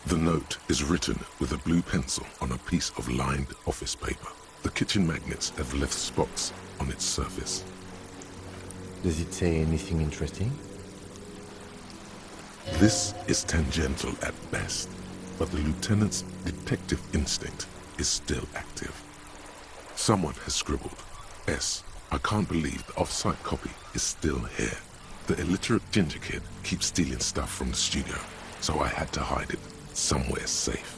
The note is written with a blue pencil on a piece of lined office paper. The kitchen magnets have left spots on its surface. Does it say anything interesting? This is tangential at best, but the lieutenant's detective instinct is still active. Someone has scribbled, S. I can't believe the off-site copy is still here. The illiterate ginger kid keeps stealing stuff from the studio, so I had to hide it somewhere safe.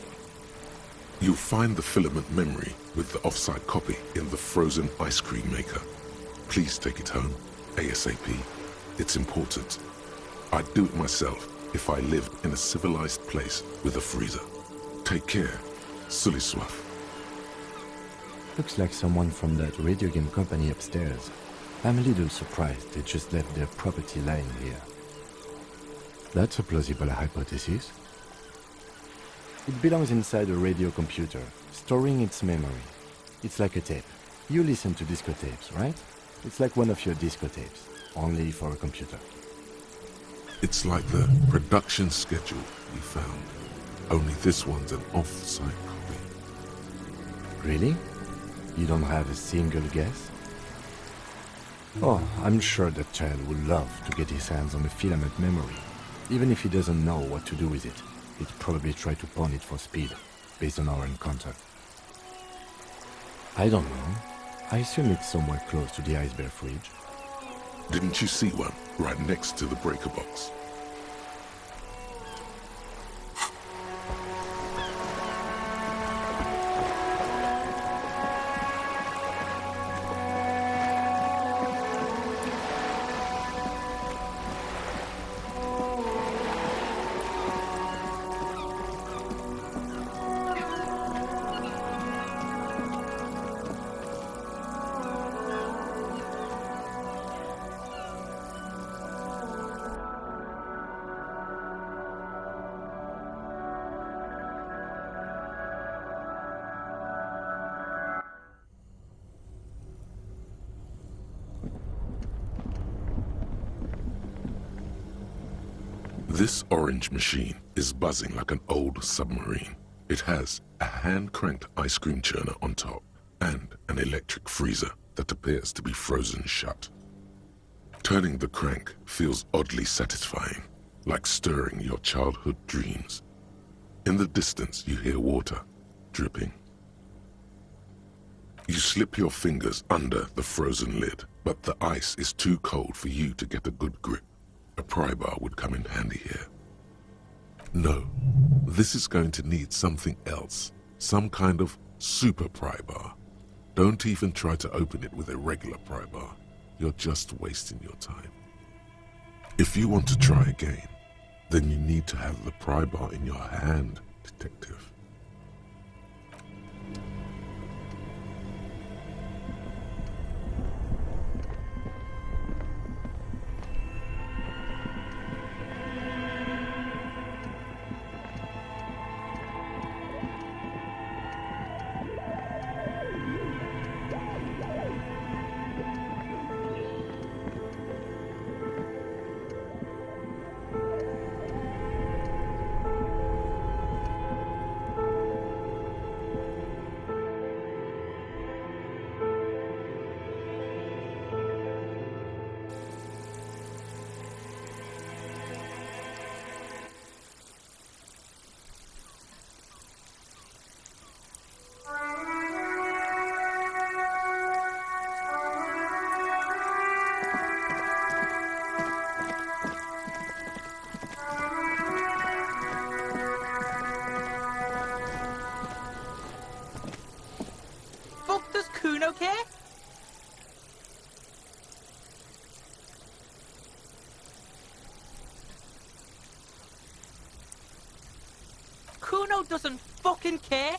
You'll find the filament memory with the off-site copy in the frozen ice cream maker. Please take it home, ASAP. It's important. I'd do it myself if I lived in a civilized place with a freezer. Take care, Sully Swaff. Looks like someone from that radio game company upstairs. I'm a little surprised they just left their property lying here. That's a plausible hypothesis. It belongs inside a radio computer, storing its memory. It's like a tape. You listen to disco tapes, right? It's like one of your disco tapes, only for a computer. It's like the production schedule we found, only this one's an off-site copy. Really? You don't have a single guess? Oh, I'm sure that child would love to get his hands on the filament memory. Even if he doesn't know what to do with it, he'd probably try to pawn it for speed, based on our encounter. I don't know. I assume it's somewhere close to the iceberg fridge. Didn't you see one right next to the breaker box? This orange machine is buzzing like an old submarine. It has a hand-cranked ice cream churner on top and an electric freezer that appears to be frozen shut. Turning the crank feels oddly satisfying, like stirring your childhood dreams. In the distance, you hear water dripping. You slip your fingers under the frozen lid, but the ice is too cold for you to get a good grip. A pry bar would come in handy here. No, this is going to need something else. Some kind of super pry bar. Don't even try to open it with a regular pry bar. You're just wasting your time. If you want to try again, then you need to have the pry bar in your hand, detective. Kuno care? Kuno doesn't fucking care.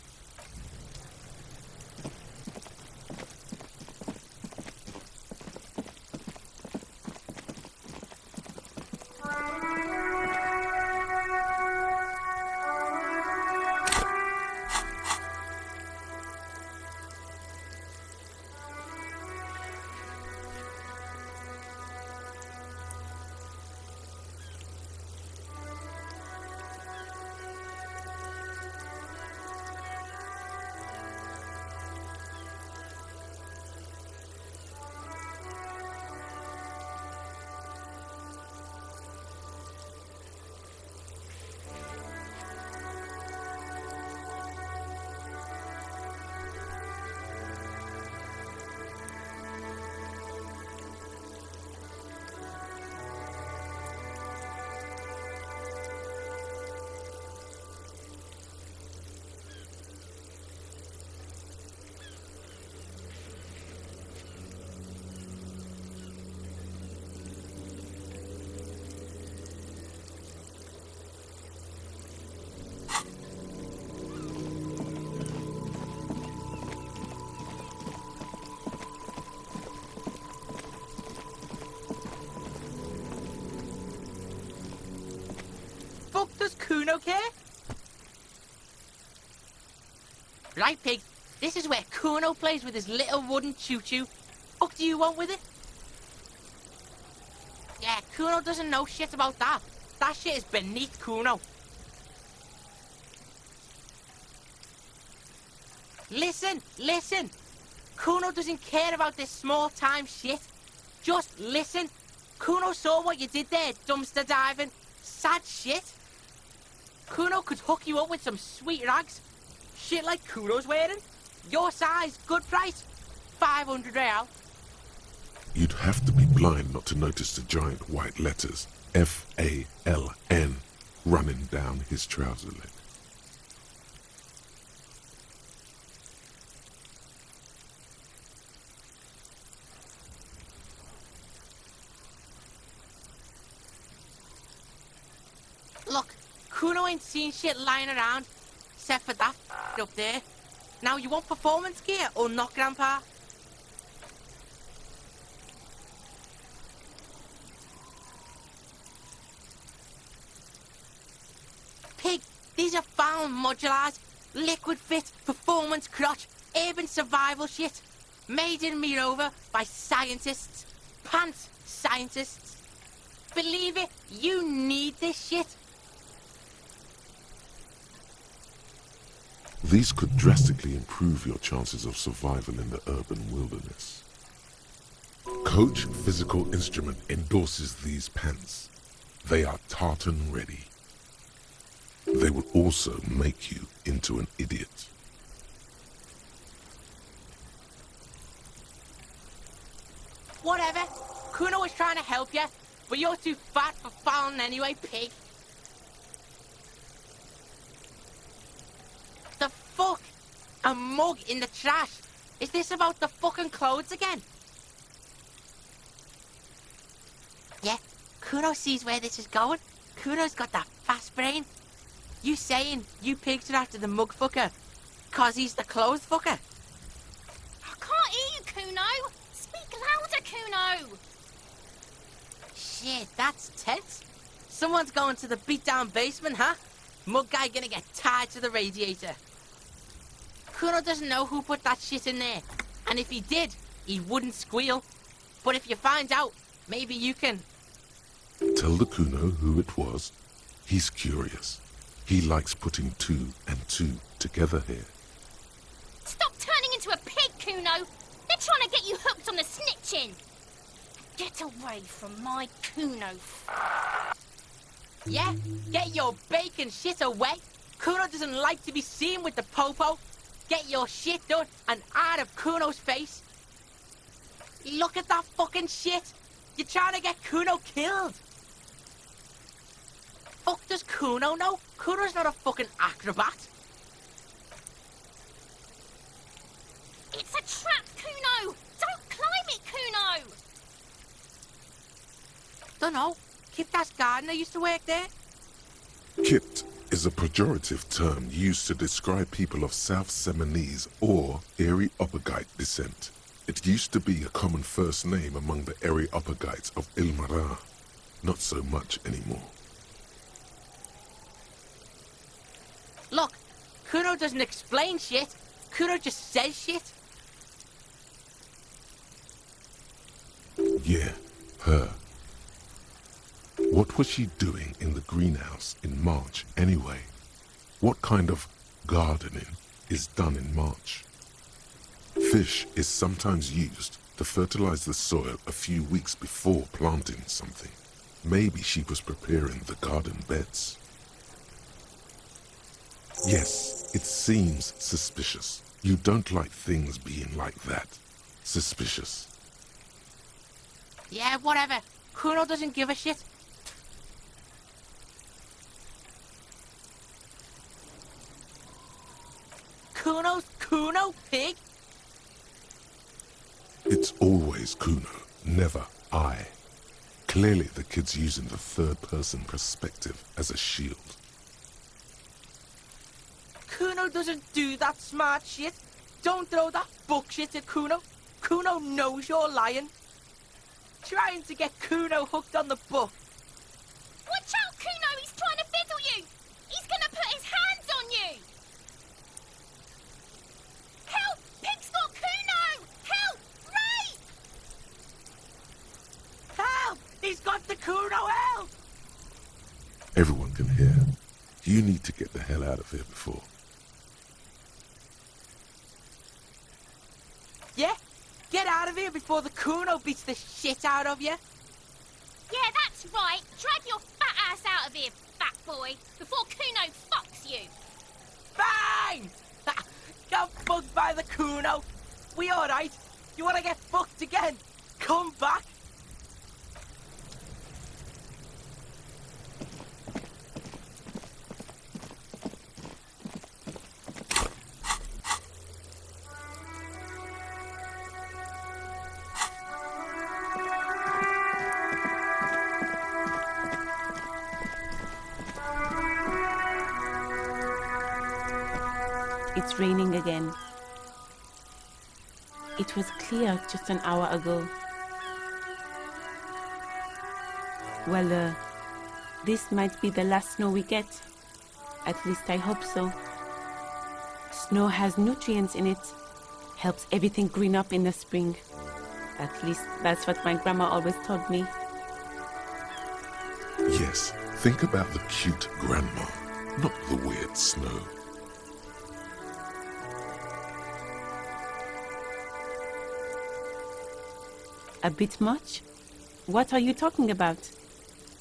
Fuck does Kuno care? Right, Pig. This is where Kuno plays with his little wooden choo-choo. Fuck do you want with it? Yeah, Kuno doesn't know shit about that. That shit is beneath Kuno. Listen, listen. Kuno doesn't care about this small-time shit. Just listen. Kuno saw what you did there, dumpster diving. Sad shit. Kuno could hook you up with some sweet rags. Shit like Kuno's wearing. Your size, good price. 500 real. You'd have to be blind not to notice the giant white letters F-A-L-N running down his trouser leg. Look, Kuno ain't seen shit lying around, except for that up there. Now, you want performance gear or not, Grandpa? Pig, these are found modulars. Liquid fit, performance crotch, urban survival shit. Made in Mirova by scientists. Pants scientists. Believe it, you need this shit. These could drastically improve your chances of survival in the urban wilderness. Coach Physical Instrument endorses these pants. They are tartan ready. They will also make you into an idiot. Whatever. Kuno was trying to help you, but you're too fat for fouling anyway, Pig. The fuck? A mug in the trash? Is this about the fucking clothes again? Yeah, Kuno sees where this is going. Kuno's got that fast brain. You saying you pigs are after the mug fucker, 'cause he's the clothes fucker? I can't hear you, Kuno. Speak louder, Kuno. Shit, that's tense. Someone's going to the beat-down basement, huh? Mug guy gonna get tied to the radiator. Kuno doesn't know who put that shit in there. And if he did, he wouldn't squeal. But if you find out, maybe you can... Tell the Kuno who it was. He's curious. He likes putting 2 and 2 together here. Stop turning into a pig, Kuno. They're trying to get you hooked on the snitching. Get away from my Kuno. Yeah, get your bacon shit away. Kuno doesn't like to be seen with the popo. Get your shit done and out of Kuno's face. Look at that fucking shit. You're trying to get Kuno killed. Fuck does Kuno know? Kuno's not a fucking acrobat. It's a trap, Kuno. Dunno. Kipta's gardener used to work there. Kipt is a pejorative term used to describe people of South Seminese or Areopagite descent. It used to be a common first name among the Areopagites of Ilmara. Not so much anymore. Look, Kuno doesn't explain shit. Kuno just says shit. Yeah, her. What was she doing in the greenhouse in March anyway? What kind of gardening is done in March? Fish is sometimes used to fertilize the soil a few weeks before planting something. Maybe she was preparing the garden beds. Yes, it seems suspicious. You don't like things being like that. Suspicious. Yeah, whatever. Kuno doesn't give a shit. Kuno's Kuno, pig? It's always Kuno, never I. Clearly the kid's using the third-person perspective as a shield. Kuno doesn't do that smart shit. Don't throw that bullshit at Kuno. Kuno knows you're lying. Trying to get Kuno hooked on the book. Watch out, Kuno! He's trying to fiddle you! He's gonna put his hands on you! Help! Pig's got Kuno! Help! Rape! Help! He's got the Kuno, help! Everyone can hear. You need to get the hell out of here before. Yeah? Get out of here before the Kuno beats the shit out of you. Yeah, that's right. Drag your fat ass out of here, fat boy, before Kuno fucks you. Bang! Got fucked by the Kuno. We alright? You wanna get fucked again? Come back. It's raining again. It was clear just an hour ago. Well, this might be the last snow we get. At least I hope so. Snow has nutrients in it. Helps everything green up in the spring. At least that's what my grandma always told me. Yes, think about the cute grandma, not the weird snow. A bit much? What are you talking about?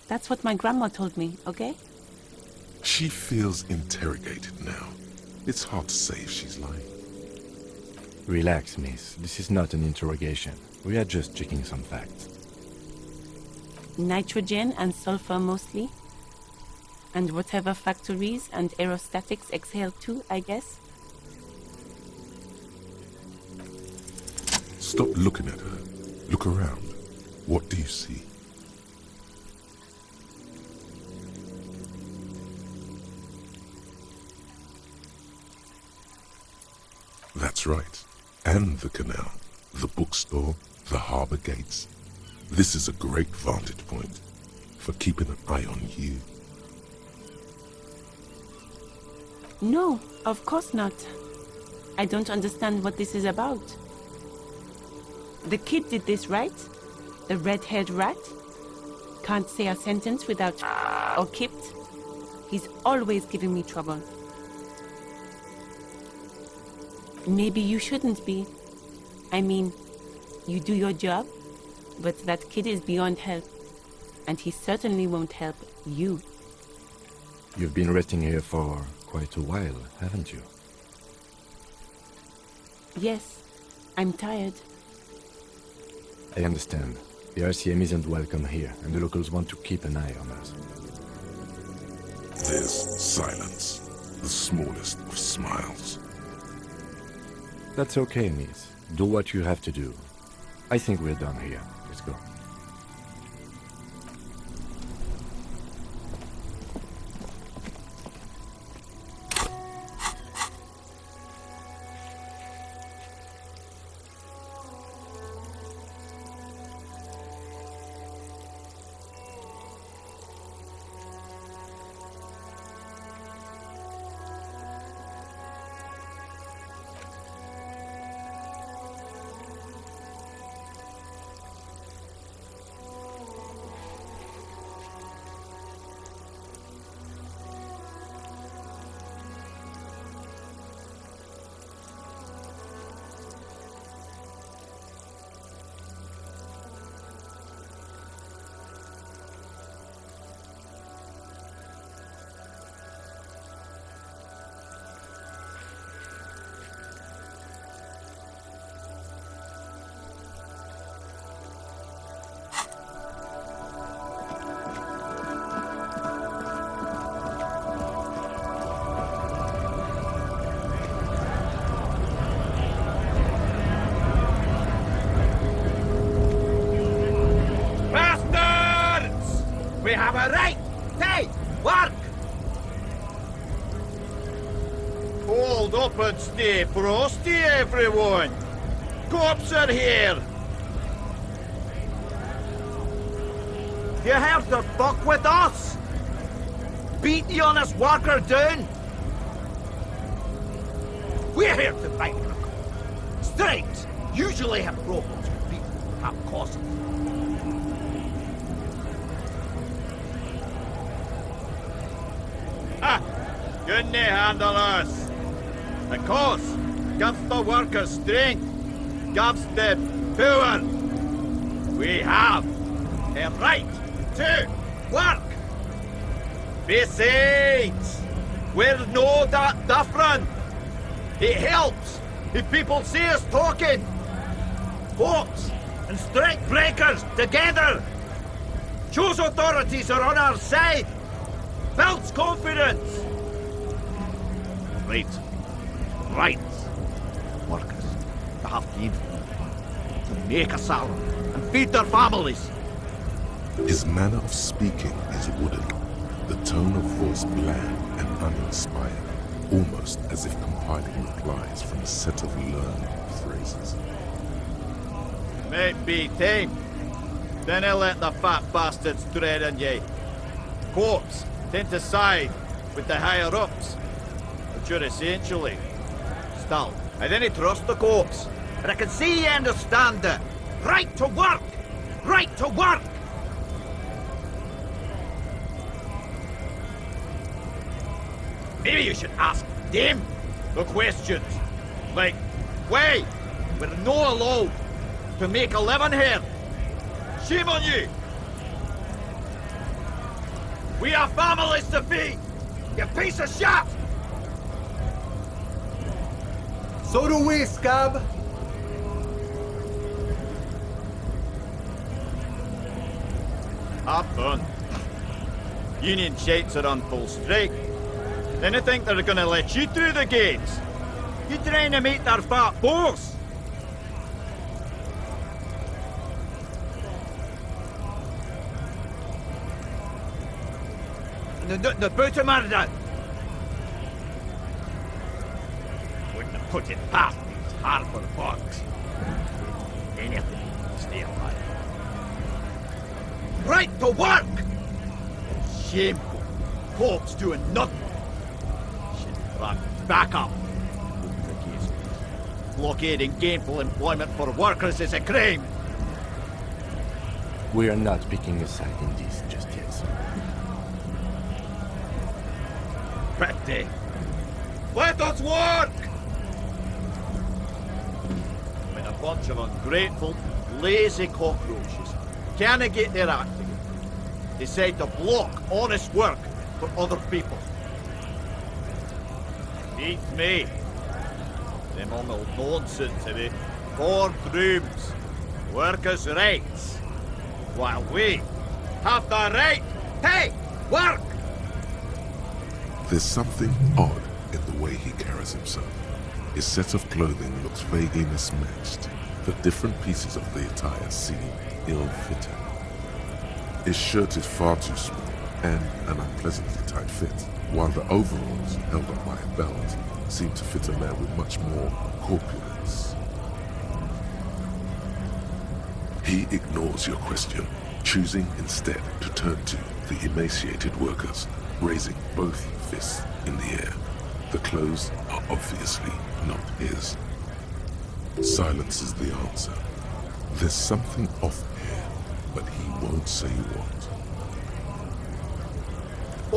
That's what my grandma told me, okay? She feels interrogated now. It's hard to say if she's lying. Relax, miss. This is not an interrogation. We are just checking some facts. Nitrogen and sulfur mostly. And whatever factories and aerostatics exhale too, I guess. Stop looking at her. Look around. What do you see? That's right. And the canal, the bookstore, the harbor gates. This is a great vantage point for keeping an eye on you. No, of course not. I don't understand what this is about. The kid did this, right? The red-haired rat? Can't say a sentence without or kipped. He's always giving me trouble. Maybe you shouldn't be. I mean, you do your job, but that kid is beyond help. And he certainly won't help you. You've been resting here for quite a while, haven't you? Yes, I'm tired. I understand. The RCM isn't welcome here, and the locals want to keep an eye on us. There's silence, the smallest of smiles. That's okay, miss. Do what you have to do. I think we're done here. Let's go. right? Hey, work! Hold up and stay frosty, everyone. Cops are here. You have to fuck with us? Beat the honest worker down? We're here to fight for a cause. Strikes usually have problems with people who have causes. Ha! Couldn't handle us. The cause gives the workers strength, gives them power. We have a right to work. Besides, we're no that different. It helps if people see us talking. Cops and strike breakers together. Shows authorities are on our side. Builds confidence. Right. Rights. Workers to have gainful employment, to make a salary and feed their families. His manner of speaking is wooden, the tone of voice bland and uninspired, almost as if compiling replies from a set of learned phrases. Might be time. Then I let the fat bastards tread on ye. Cops tend to side with the higher-ups, which are essentially. Still, I didn't trust the cops, but I can see you understand it. Right to work! Right to work! Maybe you should ask them the questions. Like, why we're not allowed to make a living here? Shame on you! We have families to feed, you piece of shit! So do we, scab! Have fun. Union shites are on full strike. Then they think they're gonna let you through the gates. You trying to meet their fat boss? The booty murder! Wouldn't have put it past these harbour bugs. Anything to stay alive. Right to work! Shameful. Cops doing nothing. Should run back up. Blockading gainful employment for workers is a crime. We are not picking a side in this just yet, sir. Pretty. Let us work! When a bunch of ungrateful, lazy cockroaches can't get their act together, decide to block honest work for other people. Beats me. Them old nonsense of it. Boardrooms, workers' rights, while we have the right to work! There's something odd in the way he carries himself. His set of clothing looks vaguely mismatched. The different pieces of the attire seem ill-fitting. His shirt is far too small and an unpleasantly tight fit, while the overalls, held up by a belt, seem to fit a man with much more corpulence. He ignores your question, choosing instead to turn to the emaciated workers, raising both fists in the air. The clothes are obviously not his. Silence is the answer. There's something off here, but he won't say what.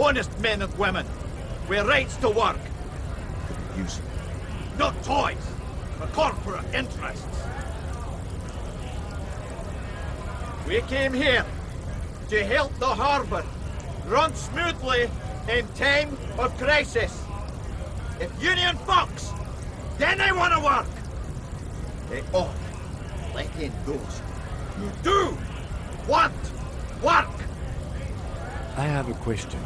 Honest men and women, with rights to work. Use them, not toys, for corporate interests. We came here to help the harbour run smoothly in time of crisis. If union fucks, then they want to work. They ought to let in those who do want work. I have a question.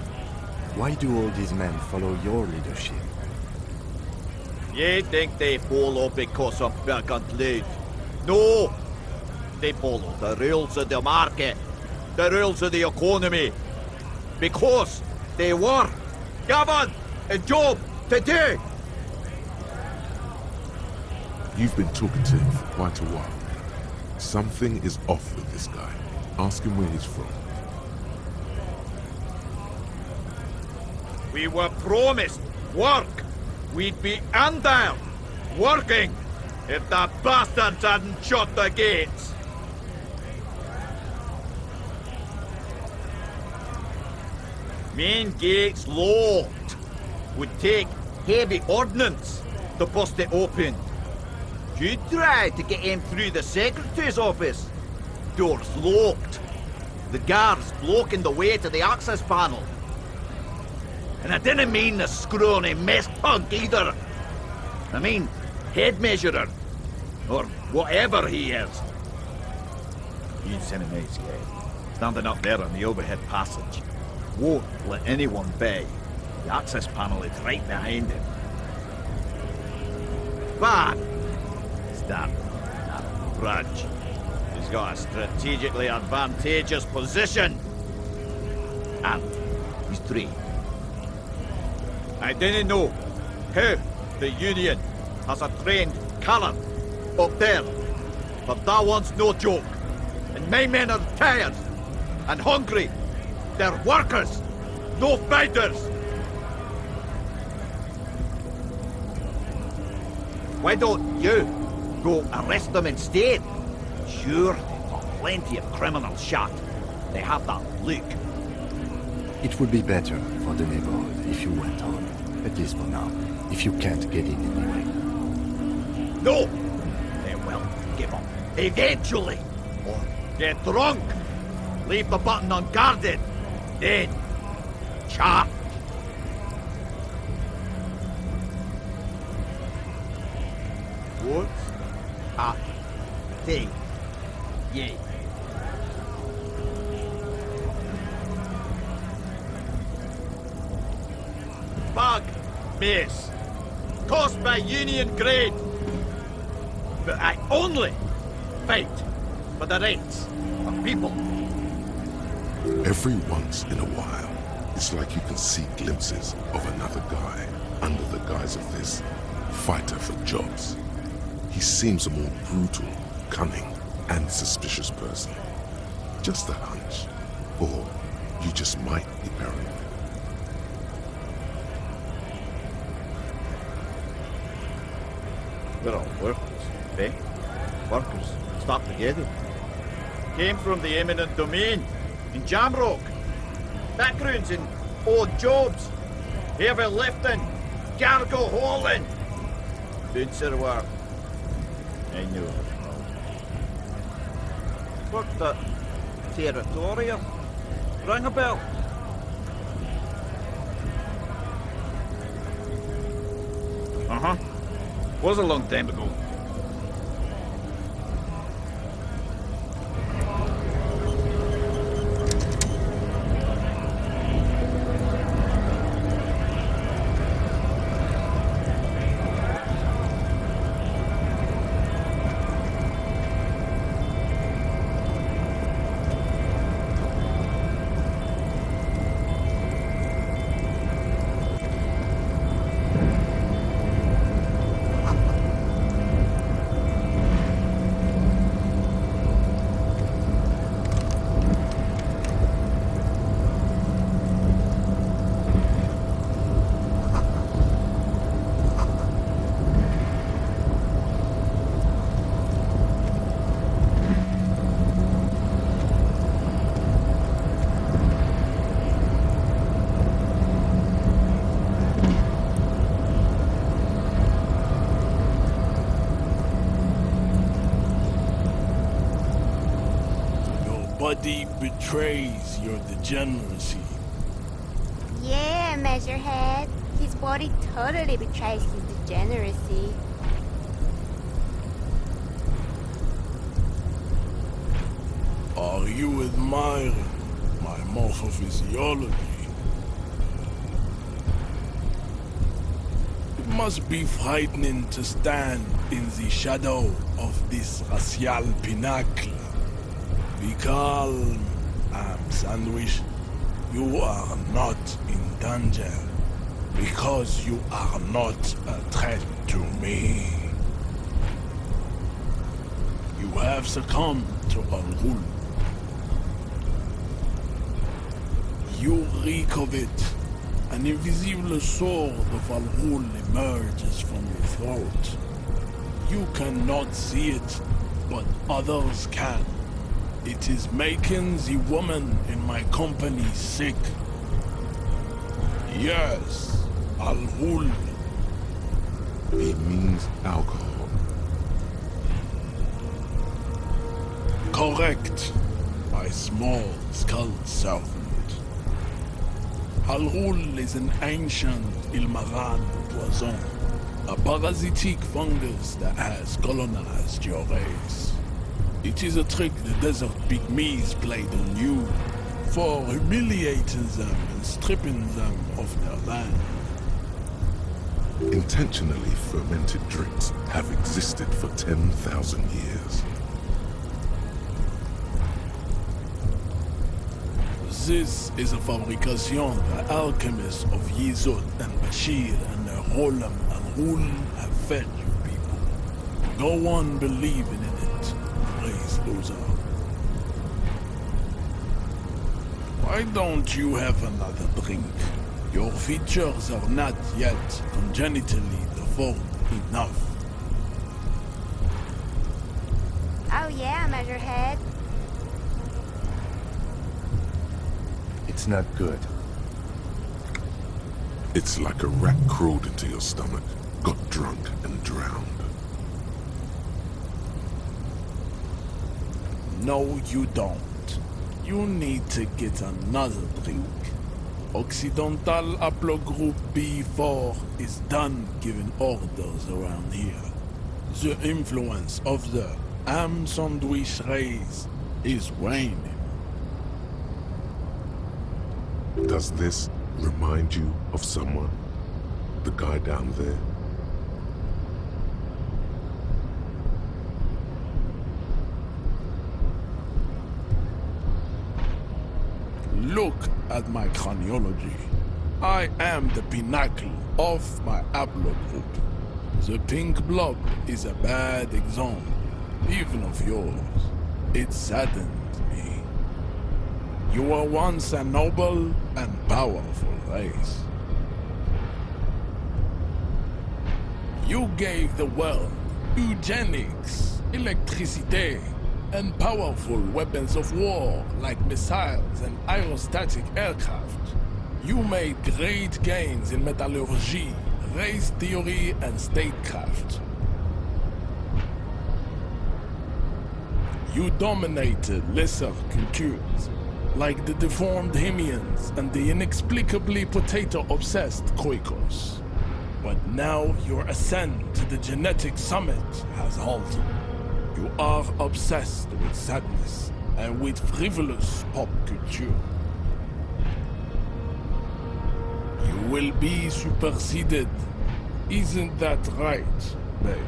Why do all these men follow your leadership? You think they follow because I'm big and loud? No! They follow the rules of the market, the rules of the economy. Because they were. Given a job to do. You've been talking to him for quite a while. Something is off with this guy. Ask him where he's from. We were promised work. We'd be in there, working, if the bastards hadn't shut the gates. Main gates locked. Would take heavy ordnance to bust it open. You tried to get in through the secretary's office. Doors locked. The guards blocking the way to the access panel. And I didn't mean the scrawny mess punk either. I mean head measurer. Or whatever he is. He's seen a nice guy. Standing up there in the overhead passage. Won't let anyone by. The access panel is right behind him. But it's that grudge. He's got a strategically advantageous position. And he's trained. I didn't know how the Union has a trained Callan up there. But that one's no joke. And my men are tired and hungry. They're workers, no fighters. Why don't you go arrest them instead? Sure, they've got plenty of criminal shot. They have that look. It would be better for the neighborhood if you went on, at least for now, if you can't get in anyway. No! They will give up, eventually. Or get drunk, leave the button unguarded, then charge. What? Thing. Yay. Bug, miss. Cost by Union grade. But I only fight for the rights of people. Every once in a while, it's like you can see glimpses of another guy under the guise of this fighter for jobs. He seems a more brutal, cunning, and suspicious person. Just a hunch. Or you just might be paranoid. We're all workers, eh? Workers, stuck together. Came from the eminent domain in Jamrock. Backgrounds in odd jobs. Heavy lifting, cargo hauling. Bouncer work. I know. Worked at Territorial. Ring a bell. Uh-huh. Was a long time ago. Nobody betrays your degeneracy. Yeah, Measurehead. His body totally betrays his degeneracy. Are you admiring my morphophysiology? It must be frightening to stand in the shadow of this racial pinnacle. Be calm, I'm sandwich. you are not in danger because you are not a threat to me. You have succumbed to Al-Ghul. You reek of it. An invisible sword of Al-Ghul emerges from your throat. You cannot see it, but others can. It is making the woman in my company sick. Yes, Al-Ghul. He means alcohol. Correct, my small skull servant. Al-Ghul is an ancient Ilmaran poison, a parasitic fungus that has colonized your race. It is a trick the desert pygmies played on you for humiliating them and stripping them of their land. Intentionally fermented drinks have existed for 10,000 years. This is a fabrication the alchemists of Yizot and Bashir and the Rolam Al-Ghul have fed you people. Go on believing in it, praise loser. Why don't you have another drink? Your features are not yet congenitally deformed enough. Oh yeah, Measurehead. It's not good. It's like a rat crawled into your stomach, got drunk and drowned. No, you don't. You need to get another drink. Occidental Haplogroup B4 is done giving orders around here. The influence of the ham sandwich race is waning. Does this remind you of someone? The guy down there? Look at my chronology. I am the pinnacle of my haplogroup. The pink blob is a bad example, even of yours. It saddens me. You were once a noble and powerful race. You gave the world eugenics, electricity, and powerful weapons of war like missiles and aerostatic aircraft. You made great gains in metallurgy, race theory, and statecraft. You dominated lesser cultures, like the deformed Hemians and the inexplicably potato-obsessed Khoikos. But now your ascent to the genetic summit has halted. You are obsessed with sadness and with frivolous pop culture. You will be superseded. Isn't that right, babe?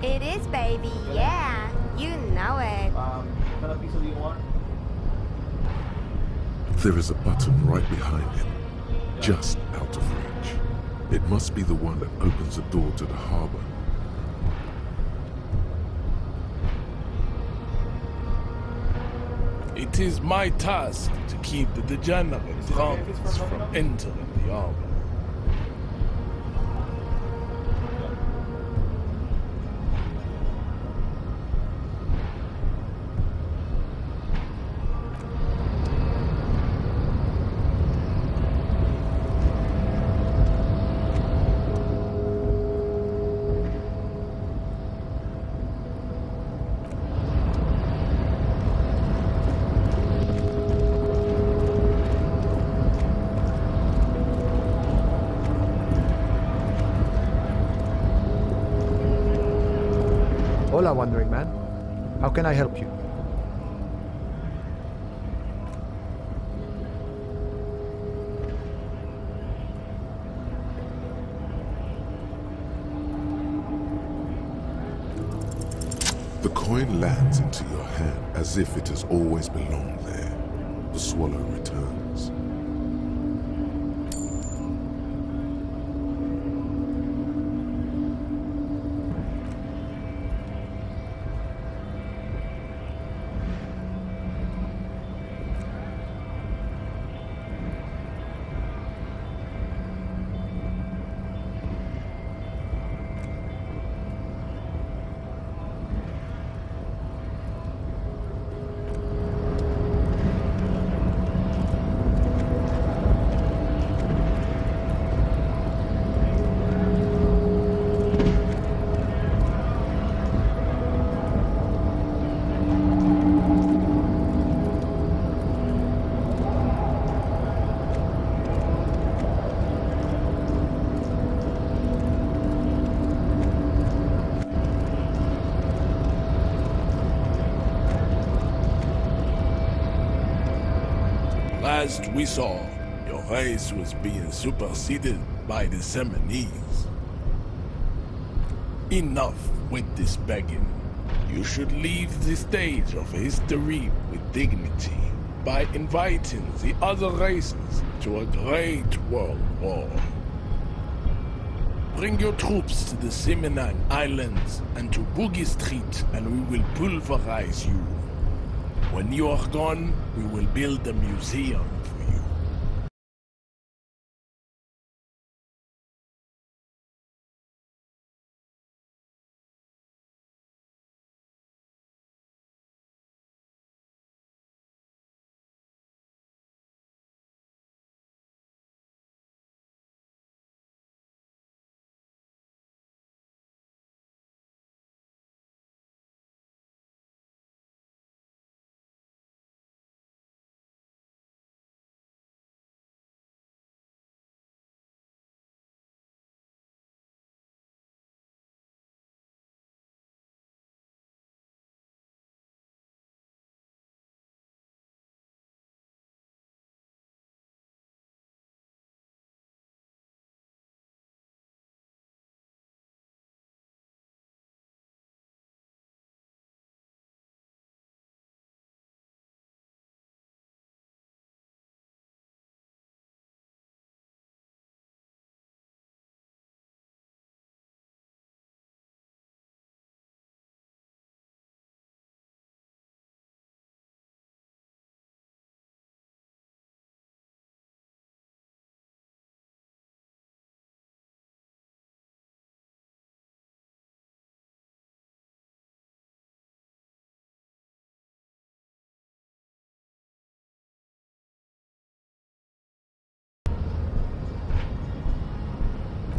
It is, baby, yeah. You know it. What kind of pizza do you want? There is a button right behind him, just out of reach. It must be the one that opens the door to the harbor. It is my task to keep the degenerate drunks from entering the harbor. Hola, Wandering Man. How can I help you? The coin lands into your hand as if it has always belonged there. the swallow returns. Last we saw, your race was being superseded by the Caleones. Enough with this begging. You should leave the stage of history with dignity by inviting the other races to a great world war. Bring your troops to the Seminine Islands and to Boogie Street, and we will pulverize you. When you are gone, we will build a museum for you.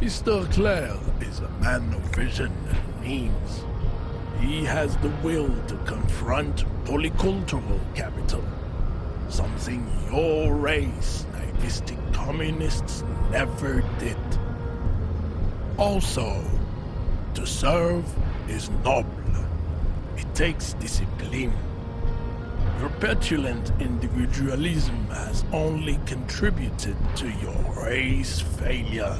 Mr. Clare is a man of vision and means. He has the will to confront polycultural capital, something your race, naivistic communists, never did. Also, to serve is noble. It takes discipline. Your petulant individualism has only contributed to your race failure.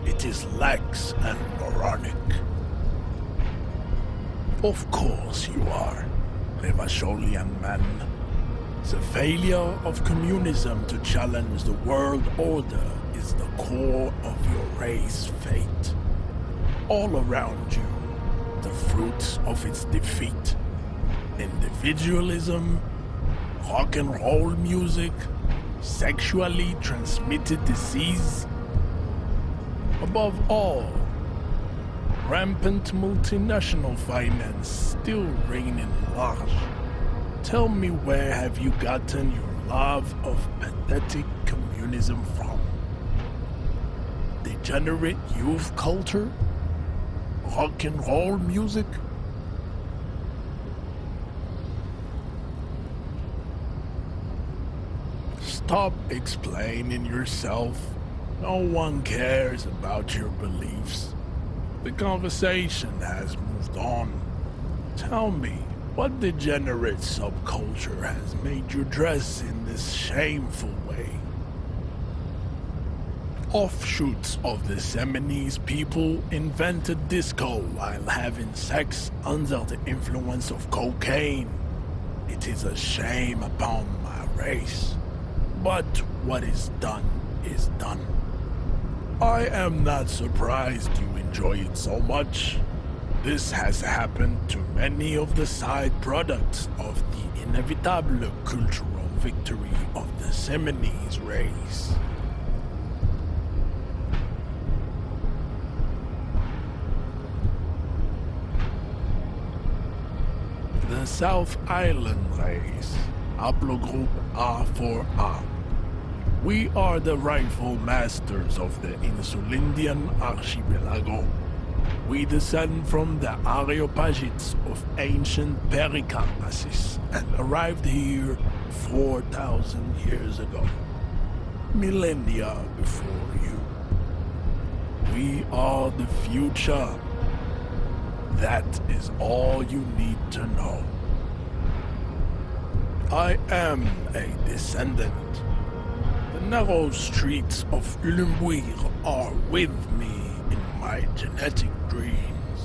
It is lax and moronic. Of course you are, Revacholian man. The failure of communism to challenge the world order is the core of your race fate. All around you, the fruits of its defeat. Individualism, rock and roll music, sexually transmitted disease. Above all, rampant multinational finance still reigning large. Tell me, where have you gotten your love of pathetic communism from? Degenerate youth culture? Rock and roll music? Stop explaining yourself. No one cares about your beliefs. The conversation has moved on. Tell me, what degenerate subculture has made you dress in this shameful way? Offshoots of the Caleones people invented disco while having sex under the influence of cocaine. It is a shame upon my race. But what is done is done. I am not surprised you enjoy it so much. This has happened to many of the side products of the inevitable cultural victory of the Caleones race. The South Island race, haplogroup A4A. We are the rightful masters of the Insulindian archipelago. We descend from the Areopagites of ancient Pericarnassus and arrived here 4,000 years ago. Millennia before you. We are the future. That is all you need to know. I am a descendant. The narrow streets of Ulumbuir are with me in my genetic dreams.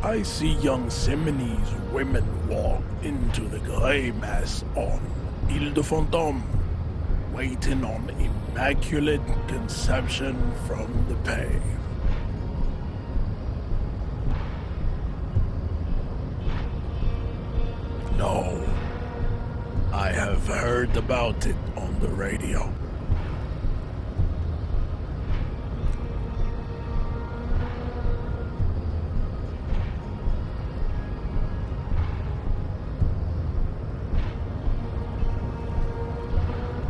I see young Caleones women walk into the grey mass on Ile de Fantôme, waiting on immaculate conception from the pave. No, I have heard about it on the radio.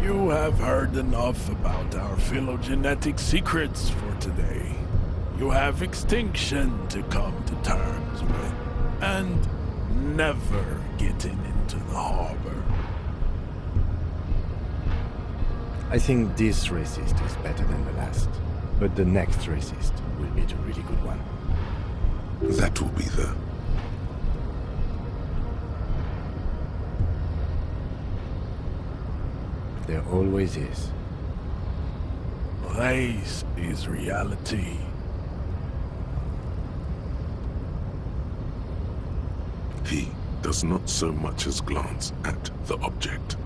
You have heard enough about our phylogenetic secrets for today. You have extinction to come to terms with, and never getting into the harbor. I think this racist is better than the last, but the next racist will be the really good one. That will be the... There always is. Race is reality. He does not so much as glance at the object.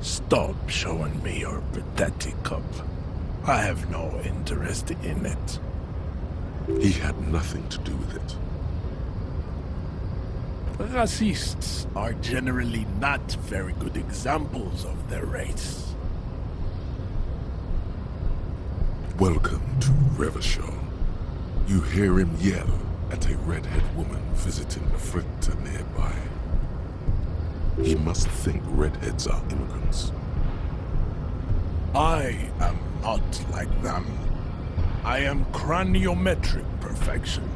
Stop showing me your pathetic cup. I have no interest in it. He had nothing to do with it. Racists are generally not very good examples of their race. Welcome to Revachol. You hear him yell at a redhead woman visiting a fritter nearby. He must think redheads are immigrants. I am not like them. I am craniometric perfection.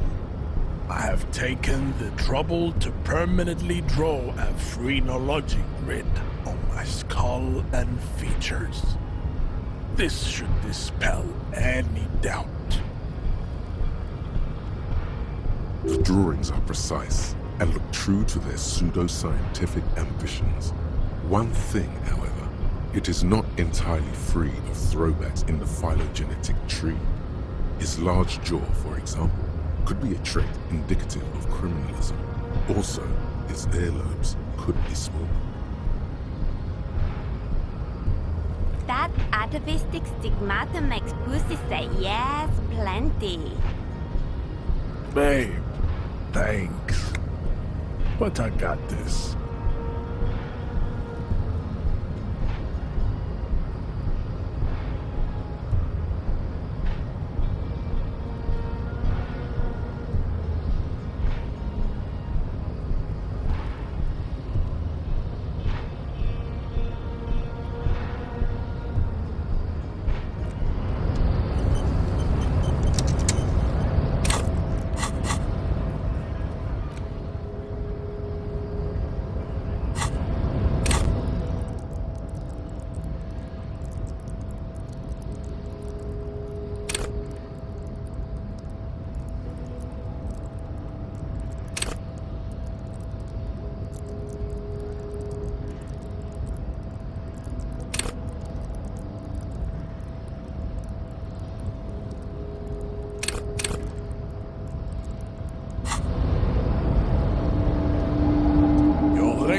I have taken the trouble to permanently draw a phrenologic grid on my skull and features. This should dispel any doubt. The drawings are precise and look true to their pseudo-scientific ambitions. One thing, however, it is not entirely free of throwbacks in the phylogenetic tree. His large jaw, for example, could be a trait indicative of criminalism. Also, his earlobes could be small. That atavistic stigmata makes pussy say yes, plenty. Babe, thanks. But I got this.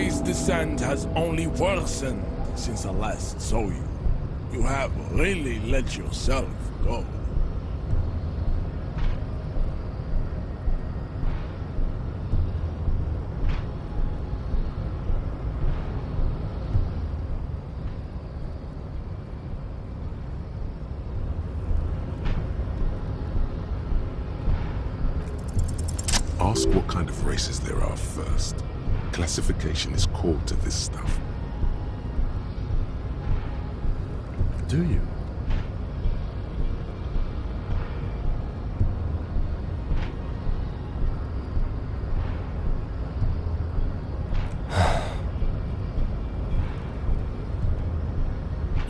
race descent has only worsened since I last saw you. You have really let yourself go. Ask what kind of races there are first. Classification is core to this stuff. Do you?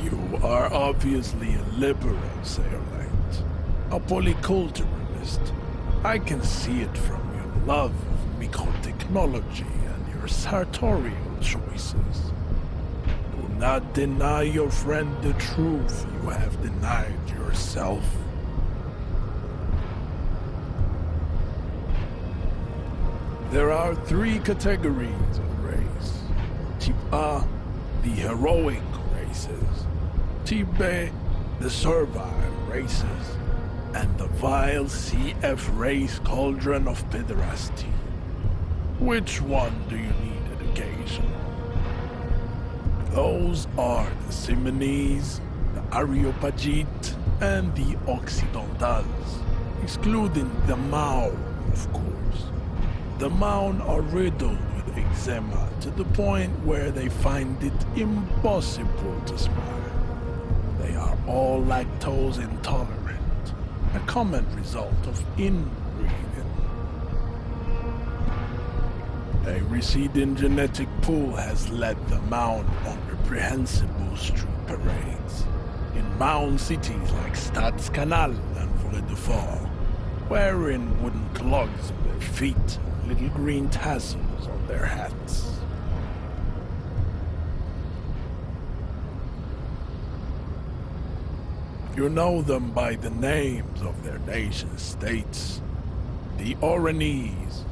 You are obviously a liberal, Caleones. A polyculturalist. I can see it from your love of microtechnology and your sartorial choices. Do not deny your friend the truth you have denied yourself. There are 3 categories of race. Type A, the heroic races. Type B, the servile races. And the vile CF race cauldron of pederasty. Which one do you need education? Those are the Simonese, the Areopagite, and the Occidentals, excluding the Mao, of course. The Mao are riddled with eczema to the point where they find it impossible to smile. They are all lactose intolerant. A common result of inbreeding. A receding genetic pool has led the Maun on reprehensible street parades. In Maun cities like Stadskanal and Vredefort, wearing wooden clogs on their feet and little green tassels on their hats. You know them by the names of their nation-states. The Oranese,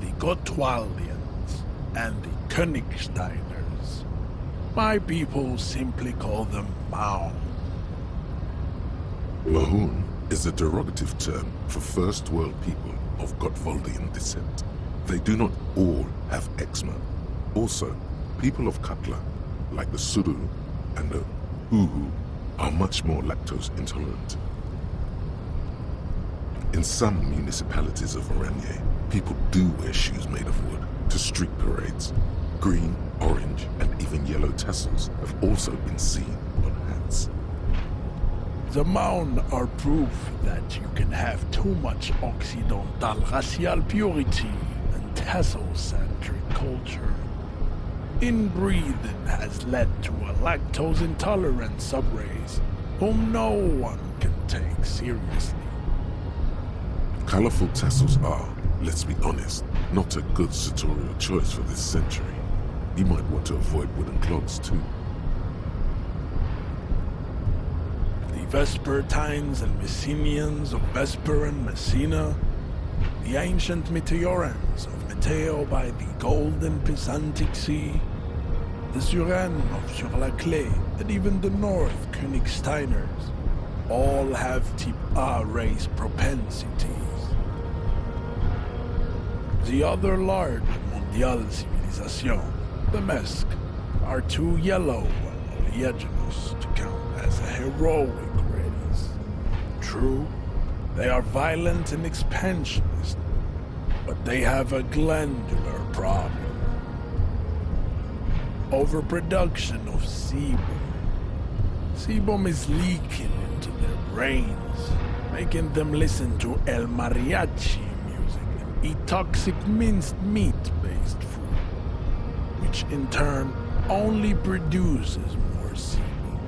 the Gotwaldians, and the Königsteiners. My people simply call them Mao. Mahun is a derogative term for First World people of Gotwaldian descent. They do not all have eczema. Also, people of Katla, like the Suru and the Uhu, are much more lactose intolerant. In some municipalities of Oranje, people do wear shoes made of wood to street parades. Green, orange, and even yellow tassels have also been seen on hats. The Maun are proof that you can have too much Occidental racial purity and tassel-centric culture. Inbreeding has led to a lactose-intolerant subrace whom no one can take seriously. Colorful tassels are, let's be honest, not a good sartorial choice for this century. You might want to avoid wooden clogs too. The Vespertines and Messenians of Vesper and Messina, the ancient Meteorans of Meteo by the golden Pisantic Sea, the Suren of Sur-la-Clé, and even the North Königsteiners, all have type A race propensities. The other large Mondial civilization, the Mesk, are too yellow and oleaginous to count as a heroic race. True, they are violent and expansionist, but they have a glandular problem. Overproduction of sebum. Sebum is leaking into their brains, making them listen to El Mariachi music and eat toxic minced meat-based food, which in turn only produces more sebum.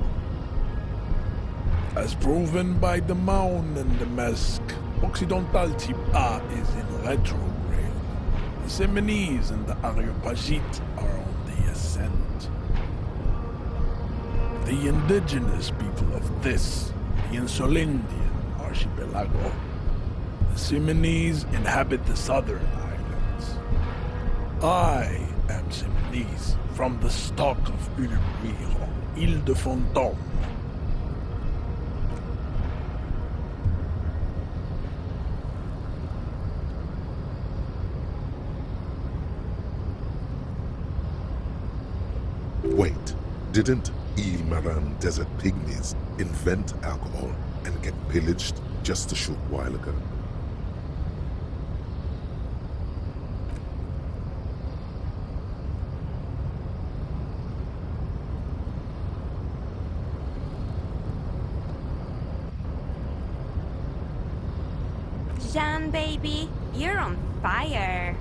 As proven by the Maun and the Mesk, Occidental type A is in retrograde. The Simonese and the Areopagite are on the ascent. The indigenous people of this, the Insulindian archipelago, the Simonese inhabit the southern islands. I am Simlis, from the stock of Ulmuir on Ile de Fantôme. Wait, didn't Ilmaran desert pygmies invent alcohol and get pillaged just a short while ago? Jean, baby, you're on fire.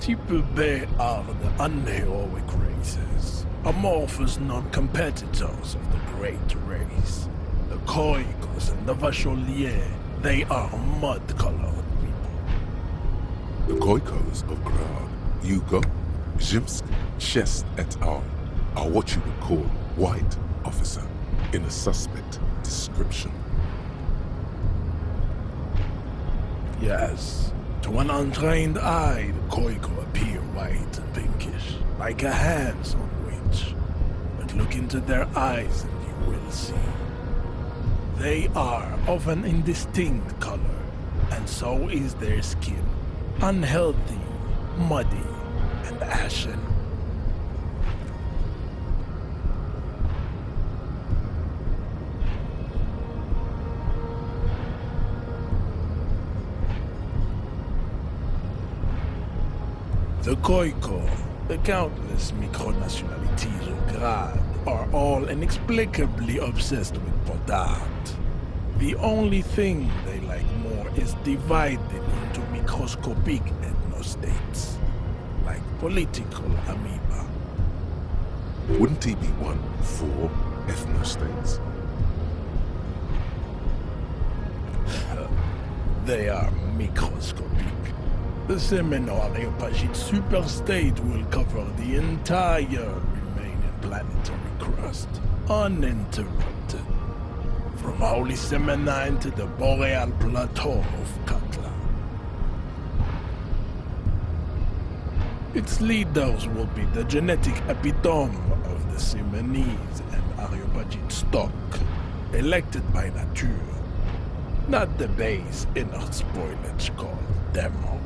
People they are the unheroic races, amorphous non-competitors of the great race. The Koikos and the Vacholier, they are mud-colored people. The Koikos of Grad, Yugo, Zhimsk, Shest et al. Are what you would call white, officer, in a suspect description. Yes, to an untrained eye, the Koiko appear white and pinkish, like a hands-on witch. But look into their eyes and you will see. They are of an indistinct color, and so is their skin. Unhealthy, muddy, and ashen. The Koiko, the countless micronationalities of Grad, are all inexplicably obsessed with potard. The only thing they like more is dividing into microscopic ethnostates, like political amoeba. Wouldn't he be one for ethnostates? They are microscopic. The Semino-Areopagite superstate will cover the entire remaining planetary crust, uninterrupted. From Holy Semenine to the Boreal Plateau of Katla. Its leaders will be the genetic epitome of the Semenese and Areopagite stock, elected by nature, not the base inner spoilage called demos.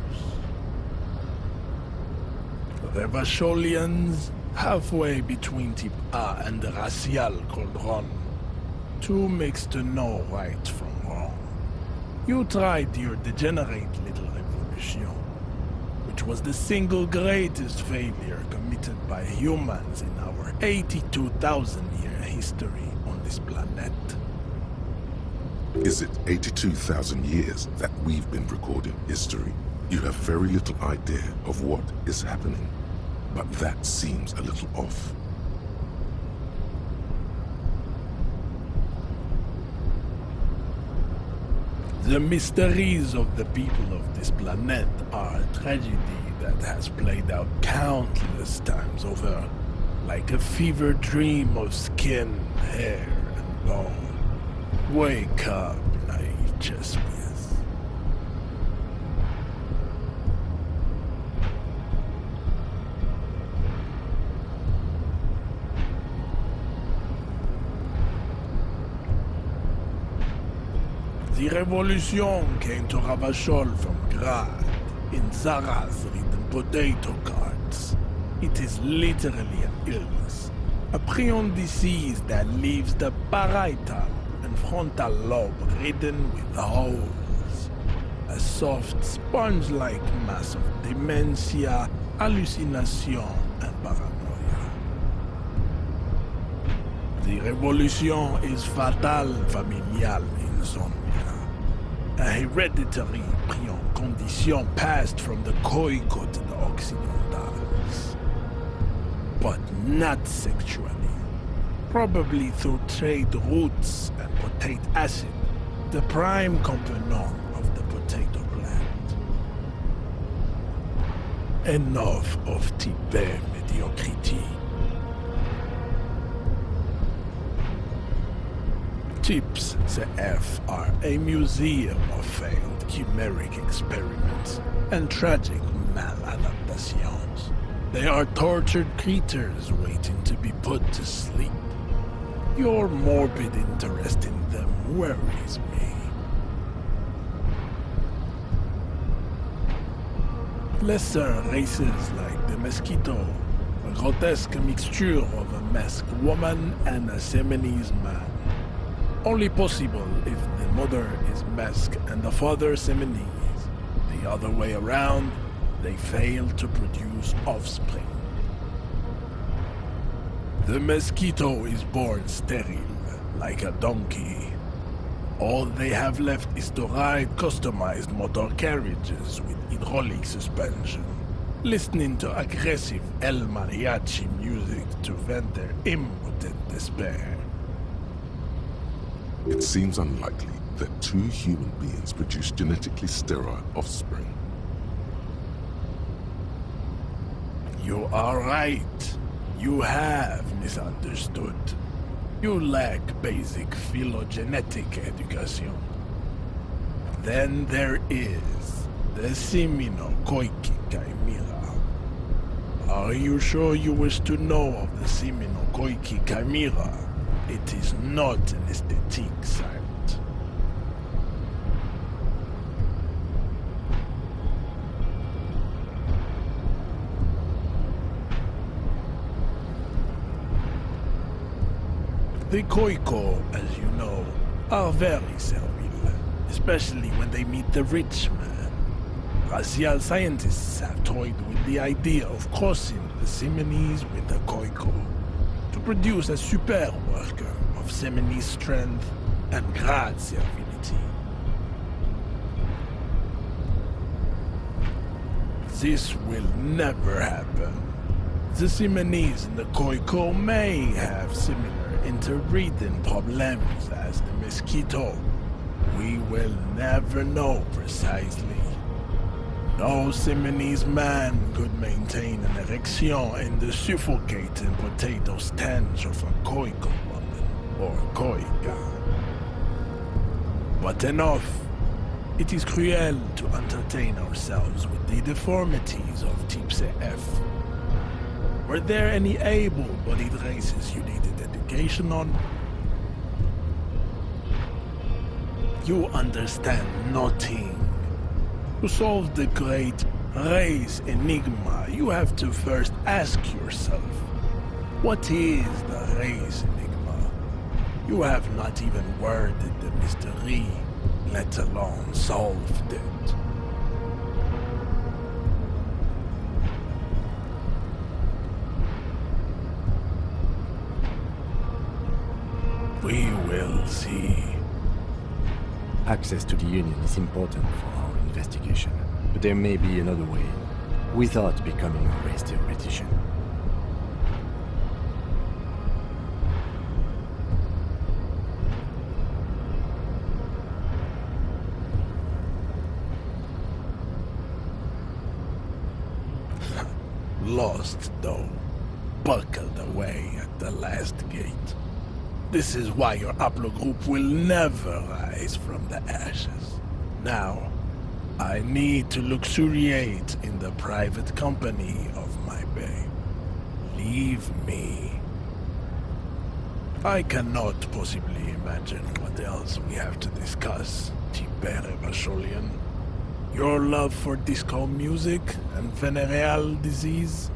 The Vacholians, halfway between Type A and the racial cauldron. Too mixed to know right from wrong. You tried your degenerate little revolution, which was the single greatest failure committed by humans in our 82,000-year history on this planet. Is it 82,000 years that we've been recording history? You have very little idea of what is happening, but that seems a little off. The mysteries of the people of this planet are a tragedy that has played out countless times over, like a fever dream of skin, hair, and bone. Wake up, naive chessmen. The revolution came to Ravachol from Grad, in Zara's written potato carts. It is literally an illness, a prion disease that leaves the parietal and frontal lobe ridden with holes. A soft, sponge-like mass of dementia, hallucination, and paranoia. The revolution is fatal familial insomnia. A hereditary prion condition passed from the Koiko to the Occidentals. But not sexually. Probably through trade roots and potate acid, the prime component of the potato plant. Enough of Tibet mediocrity. Tips CF are a museum of failed chimeric experiments and tragic maladaptations. They are tortured creatures waiting to be put to sleep. Your morbid interest in them worries me. Lesser races like the mosquito, a grotesque mixture of a masked woman and a Seminese man. Only possible if the mother is masked and the father Seminese. The other way around, they fail to produce offspring. The mosquito is born sterile, like a donkey. All they have left is to ride customized motor carriages with hydraulic suspension, listening to aggressive El Mariachi music to vent their impotent despair. It seems unlikely that two human beings produce genetically sterile offspring. You are right. You have misunderstood. You lack basic phylogenetic education. Then there is the Seminokoiki Chimera. Are you sure you wish to know of the Seminokoiki Chimera? It is not an aesthetic site. The Koiko, as you know, are very servile, especially when they meet the rich man. Racial scientists have toyed with the idea of crossing the Seminese with the Koiko to produce a super worker of Seminese strength and grad servility. This will never happen. The Seminese and the Koiko may have similar interbreeding problems as the mosquito. We will never know precisely. No Seminese man could maintain an erection in the suffocating potato stench of a Koiko woman or a Koika. But enough. It is cruel to entertain ourselves with the deformities of Type CF. Were there any able-bodied races you needed education on? You understand nothing. To solve the great race enigma, you have to first ask yourself, what is the race enigma? You have not even worded the mystery, let alone solved it. We will see. Access to the Union is important for our investigation, but there may be another way, without becoming a race theoretician. Lost, though, buckled away at the last gate. This is why your haplogroup will never rise from the ashes. Now, I need to luxuriate in the private company of my babe. Leave me. I cannot possibly imagine what else we have to discuss, Tibere Basholian. Your love for disco music and venereal disease?